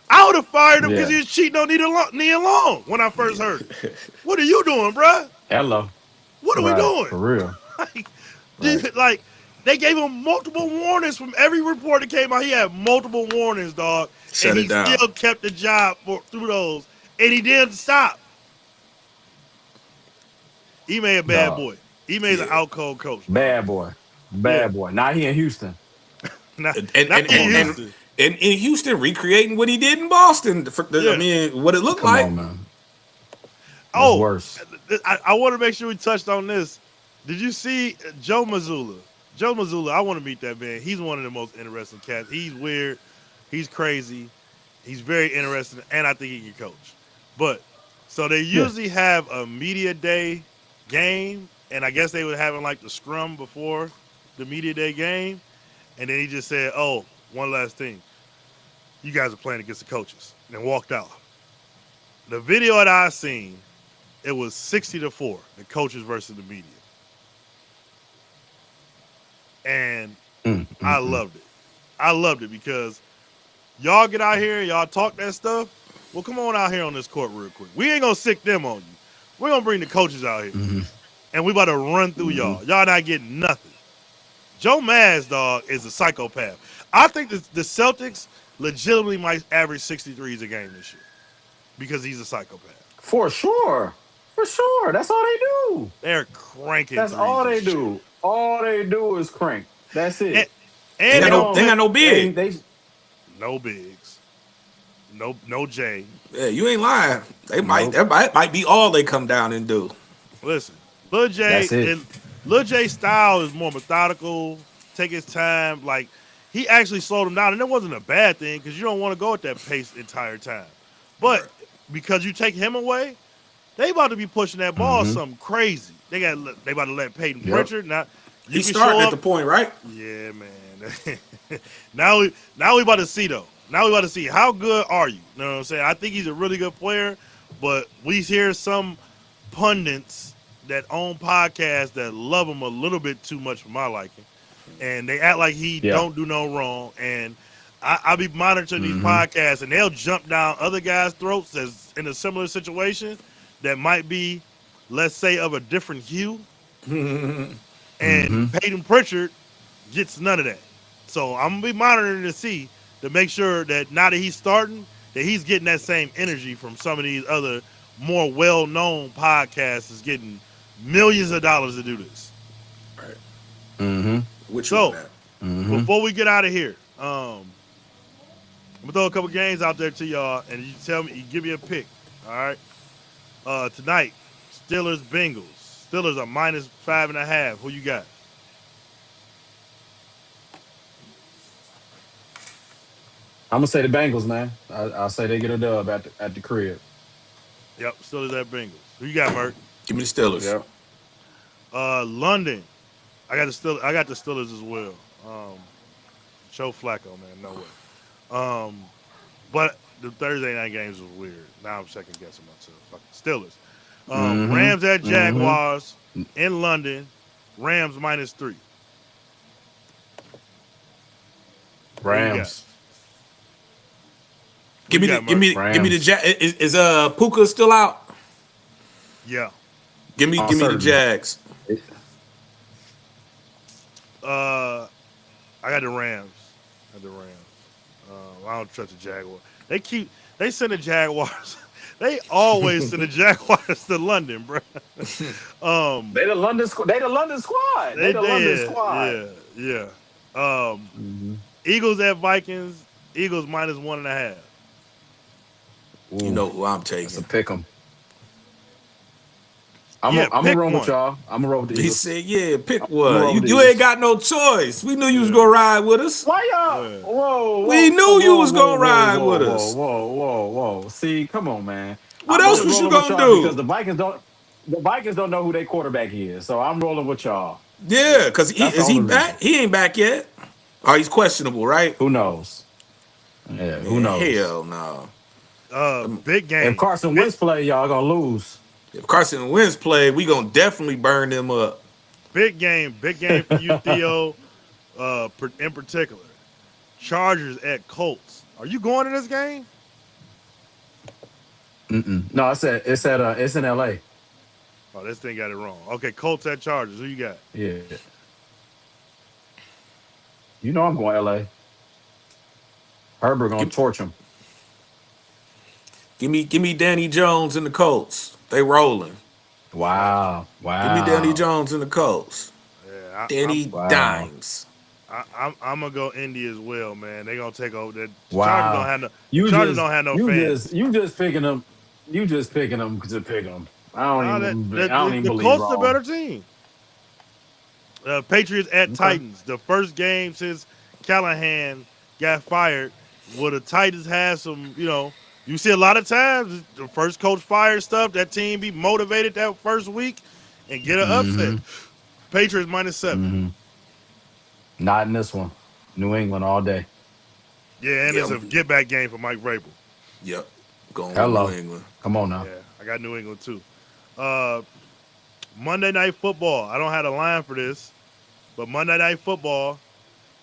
I would have fired him because Yeah. he was cheating on Nia Long when I first heard it. What are you doing, bruh? Hello. What are we doing? For real. Like, they gave him multiple warnings from every report that came out. He had multiple warnings, dog. Shut it down. He still kept the job through those. And he didn't stop. Ime a bad boy. Ime's an out cold coach. Bad boy. Now he in Houston. Not And Houston. in Houston, recreating what he did in Boston. I mean, what it looked Come like. on, man. Oh, worse. I want to make sure we touched on this. Did you see Joe Mazzulla? Joe Mazzulla, I want to meet that man. He's one of the most interesting cats. He's weird. He's crazy. He's very interesting, and I think he can coach. But, so they usually have a media day game, and I guess they were having like the scrum before the media day game, and then he just said, oh, one last thing. You guys are playing against the coaches, and walked out. The video that I seen, it was 60-4, the coaches versus the media. And I loved it. I loved it because y'all get out here, y'all talk that stuff. Well, come on out here on this court real quick. We ain't gonna sick them on you. We're gonna bring the coaches out here, Mm-hmm. and we about to run through Mm-hmm. y'all. Y'all not getting nothing. Joe Maz, dog, is a psychopath. I think the Celtics legitimately might average 63s a game this year because he's a psychopath. For sure. For sure. That's all they do. They're cranking That's threes all and they shit. do. All they do is crank. That's And, it. They and They got they no, don't they don't. got play no They big. they. no bigs, no J. Yeah, you ain't lying. Nope. That might be all they come down and do. Listen, Lil J, That's it. Lil J style is more methodical, take his time. Like he actually slowed him down, and it wasn't a bad thing because you don't want to go at that pace the entire time. But because you take him away, they about to be pushing that ball Mm-hmm. something crazy. They about to let Peyton Yep. Pritchard now. You He's can starting show at up. the point, right? Yeah, man. now we about to see though. Now we about to see how good are you. You know what I'm saying? I think he's a really good player, but we hear some pundits that own podcasts that love him a little bit too much for my liking, and they act like he Yeah. don't do no wrong. And I be monitoring these Mm-hmm. podcasts, and they'll jump down other guys' throats that's in a similar situation that might be, let's say, of a different hue. And Mm-hmm. Peyton Pritchard gets none of that. So I'm gonna be monitoring to see to make sure that now that he's starting, that he's getting that same energy from some of these other more well-known podcasts is getting millions of dollars to do this. Right. Mm-hmm. With you on So that. Mm-hmm. before we get out of here, I'm gonna throw a couple games out there to y'all, and you tell me, you give me a pick. All right. Tonight, Steelers Bengals. Steelers are -5.5. Who you got? I'm gonna say the Bengals, man. I'll say they get a dub at the crib. Yep, Steelers at Bengals. Who you got, Merk? Give me the Steelers. Yep. London. I got the Steelers as well. Joe Flacco, man, no way. But the Thursday night games was weird. Now I'm second guessing myself. Fucking Steelers. Mm-hmm. Rams at Mm-hmm. Jaguars in London. Rams -3. Who you got? Rams. Who Give you me the got, give Merk? me give me the Rams. is Puka still out? Yeah. Give me the Uncertain. Jags. Uh, I got the Rams. I got the Rams. I don't trust the Jaguars. They send the Jaguars. They always send the Jaguars to London, bro. um, They the London squad. They the London squad. They they the London did, squad. yeah. Mm-hmm. Eagles at Vikings. Eagles -1.5. You Ooh, know who I'm that's a taking. pick 'em. Yeah, I'm gonna pick roll with one. y'all. I'm gonna roll with the He Eagles. said, "Yeah, pick I'm gonna one. roll with the You ain't Eagles. got no choice. We knew you was Yeah, gonna ride with us. Why y'all? yeah. Whoa, We whoa, knew you whoa, was whoa, gonna whoa, ride whoa, with whoa, us. whoa, whoa, whoa. See, come on, man. What I'm else only was you rolling with gonna y'all because do? the Vikings don't know who their quarterback is. So I'm rolling with y'all. Yeah, cause That's the he only reason. back? He ain't back yet. Oh, he's questionable, right? Who knows? Yeah, who Man, knows? hell no. Big If game. Carson Wentz play, y'all gonna lose. If Carson Wentz play, we gonna definitely burn them up. Big game. Big game for you, Theo. In particular, Chargers at Colts. Are you going to this game? Mm-mm. No, it's in L.A. Oh, this thing got it wrong. Okay, Colts at Chargers. Who you got? Yeah, you know I'm going L.A. Herbert gonna Give, torch him. give me Danny Jones and the Colts. They rolling. Got Wow, Give me Danny wow, Jones and the Colts. you. Yeah, Danny wow, Dimes. I'm gonna go Indy as well, man. They gonna take over. The Chargers don't wow. have no. The You Chargers just don't have no you fans. just you just picking them. You just picking them to pick them. Nah, I don't even the believe Colts are a wrong. better team. Patriots at Okay. Titans. The first game since Callahan got fired. Will the Titans have some? You see a lot of times the first coach fired stuff. That team be motivated that first week and get an upset. Mm-hmm. Patriots -7. Mm-hmm. Not in this one. New England all day. Yeah, and it's Yep. a get back game for Mike Vrabel. Yep. Going with New Hello. England. Come on now. Yeah, I got New England too. Uh, Monday Night Football. I don't have a line for this, but Monday Night Football,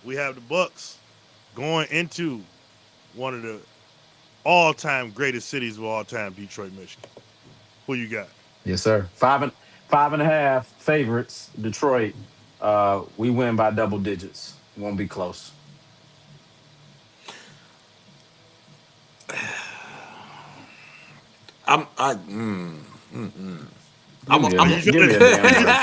we have the Bucks going into one of the all-time greatest cities of all time, Detroit, Michigan. Who you got? Yes, sir. 5.5 favorites. Detroit. We win by double digits. Won't be close. I'm I I'm Give me I'm a give me a damn break.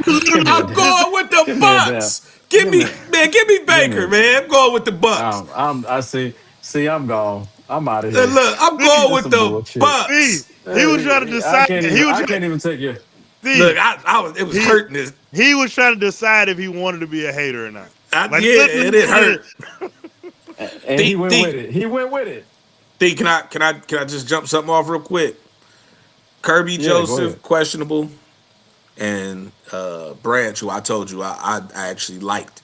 Give me a I'm damn. going with the Give me a damn. Bucks. Give Give me me. give me Give me. Baker, man. I'm going with the Bucks. I see. See, I'm gone. I'm out of And here. look, I'm See, going That's with some the bullshit. see, Bucks. he was trying to I decide. can't even. He was I trying. can't even take you. Look, See, I was it was he hurting this. he was trying to decide if he wanted to be a hater or not. Like, Yeah, it hurt. And he D went with D it. He went with it. D, can I just jump something off real quick? Kirby Yeah, go Joseph ahead. questionable, and Branch, who I told you I actually liked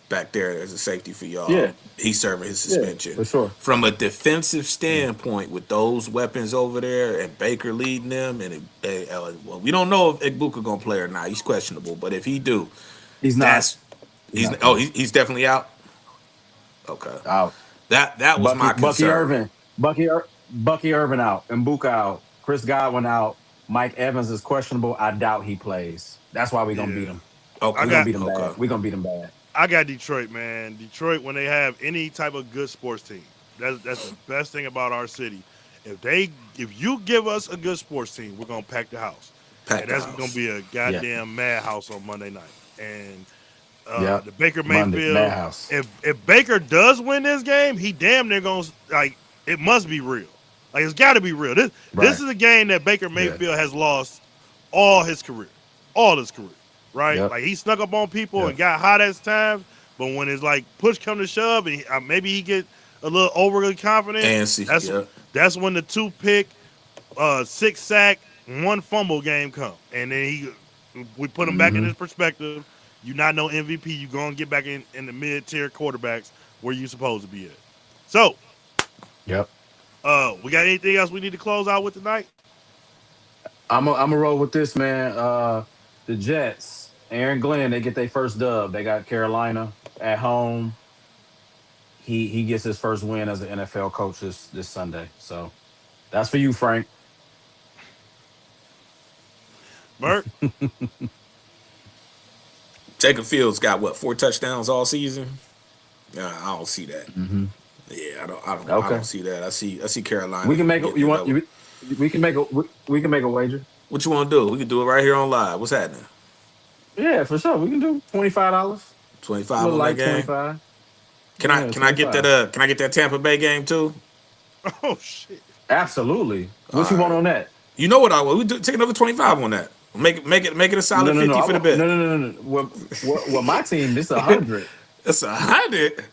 back there as a safety for y'all. Yeah, He's serving his yeah, suspension. for sure. From a defensive Yeah. standpoint, with those weapons over there and Baker leading them, well, we don't know if Igbuka gonna play or not. He's questionable, but if he do, He's not. that's He's not playing. he's definitely out. Okay, Out. that was my Bucky concern. Irvin. Bucky Irvin out. Mbuka out. Chris Godwin out. Mike Evans is questionable. I doubt he plays. That's why we're gonna beat Yeah, him. I We're Okay, gonna got beat him bad. okay. We're gonna beat him bad. I got Detroit, man. Detroit, when they have any type of good sports team, that's the best thing about our city. If you give us a good sports team, we're gonna pack the house, Pack and the that's gonna house. be a Yeah. goddamn madhouse on Monday night. And Yep. the Baker Monday. Mayfield, Madhouse. if Baker does win this game, he damn near gonna like it must be real. Like it's got to be real. This Right. is a game that Baker Yeah. Mayfield has lost all his career, right? Yep. Like he snuck up on people and Yep. got hot at times, but when it's like push come to shove, and maybe he get a little overly confident. And see, That's yeah. that's when the two pick, 6 sack, one fumble game come, and then we put him back in Hmm. his perspective. You not no MVP. You gonna get back in the mid tier quarterbacks where you supposed to be at. So, Yep. we got anything else we need to close out with tonight? I'm a roll with this, man. The Jets, Aaron Glenn, they get their first dub. They got Carolina at home. He gets his first win as an NFL coach this Sunday. So that's for you, Frank. Bert? Jacob Fields got what, 4 touchdowns all season? Nah, I don't see that. Hmm. Yeah, I Okay. don't see that. I see Carolina We can make a, getting you the want double. you we can make a we can make a wager. What you want to do? We can do it right here on live. What's happening? Yeah, for sure. We can do $25. A 25 little on that like game. 25. Yeah, Can I get that 25. can I get that Tampa Bay game too? Oh shit! Absolutely. All What you want right. on that? You know what I want? We do take another 25 on that. Make it a No, solid no, no. 50 I for the want no, bet. no, no, no, no. Well, my team, this 100. That's 100.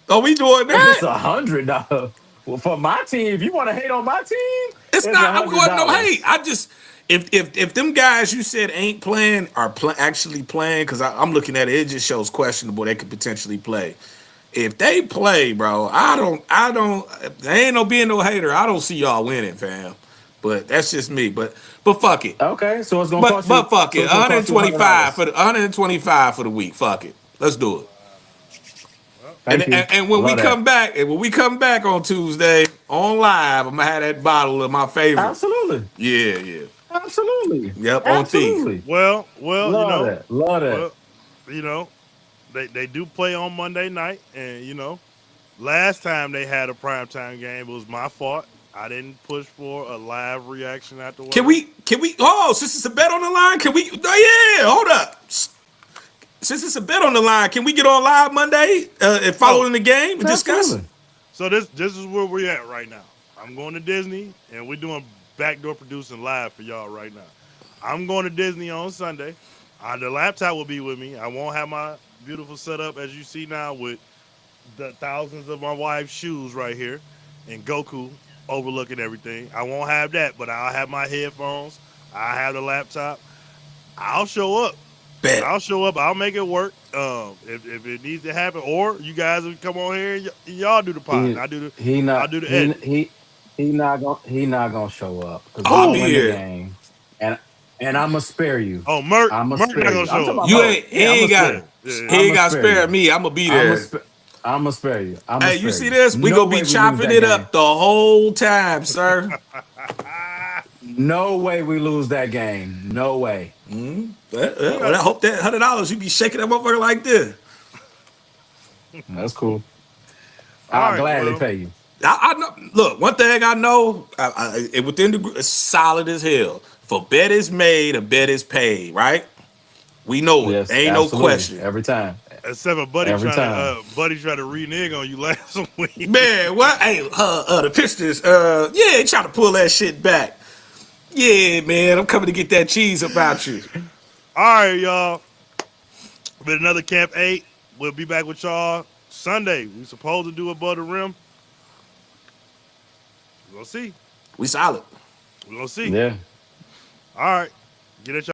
Oh, we doing It's that? $100. Well, for my team, if you want to hate on my team, It's it's not. a I'm hundred going no hate. dollars. I just if them guys you said ain't playing are actually playing because I'm looking at it. It just shows questionable. They could potentially play. If they play, bro, I don't. There ain't no being no hater. I don't see y'all winning, fam. But that's just me. But fuck it. Okay, so it's gonna But cost you. but fuck So it. it's gonna cost you $100. 125 for the week. Fuck it. Let's do it. Well, And, Thank you. and, and I when we love come that. back, on Tuesday on live, I'm gonna have that bottle of my favorite. Absolutely, Yeah, yeah. absolutely, Yep, on Thief. absolutely. well, Love that. Love that. well, you know, they do play on Monday night, and last time they had a primetime game, it was my fault. I didn't push for a live reaction afterwards. Oh, since it's a bet on the line, can we oh yeah, hold up. Since it's a bet on the line, can we get on live Monday and Oh, following the game and discuss? Absolutely. so this is where we're at right now. I'm going to Disney, and we're doing backdoor producing live for y'all right now. I'm going to Disney on Sunday. The laptop will be with me. I won't have my beautiful setup as you see now with the thousands of my wife's shoes right here and Goku overlooking everything. I won't have that, but I'll have my headphones. I'll have the laptop. I'll show up. Bet. I'll show up. I'll make it work. If it needs to happen, or you guys will come on here and y'all do the pod. And He I'll not do the edit. he not gonna show up because we I'll gonna be win the here. game, and I'm gonna spare you. Oh, Merc I'm gonna not spare gonna you. I'm talking show about up. You Merc. ain't he Yeah, I'm ain't gonna got spare. Yeah. he I'm ain't gonna got spare spare you. me. I'm gonna be I'm gonna there. spare. I'm gonna spare you. I'm gonna Hey, you spare see you. this? We No gonna be way we lose chopping that it game. up the whole time, sir. No way we lose that game. No way. You Well, got I hope that $100 you be shaking that motherfucker like this. That's cool. all I'll right. gladly Well, pay you. I know. Look, one thing I know, within the group, it's solid as hell. If a bet is made, a bet is paid. Right? We know it. Yes, Ain't no absolutely. question. Every time. except for Every time. Buddy trying to renege on you last week. Man, what? Hey, the Pistons. Yeah, trying to pull that shit back. Yeah, man, I'm coming to get that cheese about you. All right, y'all. Been another Camp 8. We'll be back with y'all Sunday. We supposed to do Above the Rim. We're gonna see. We solid. We're gonna see. Yeah. All right. Get at y'all.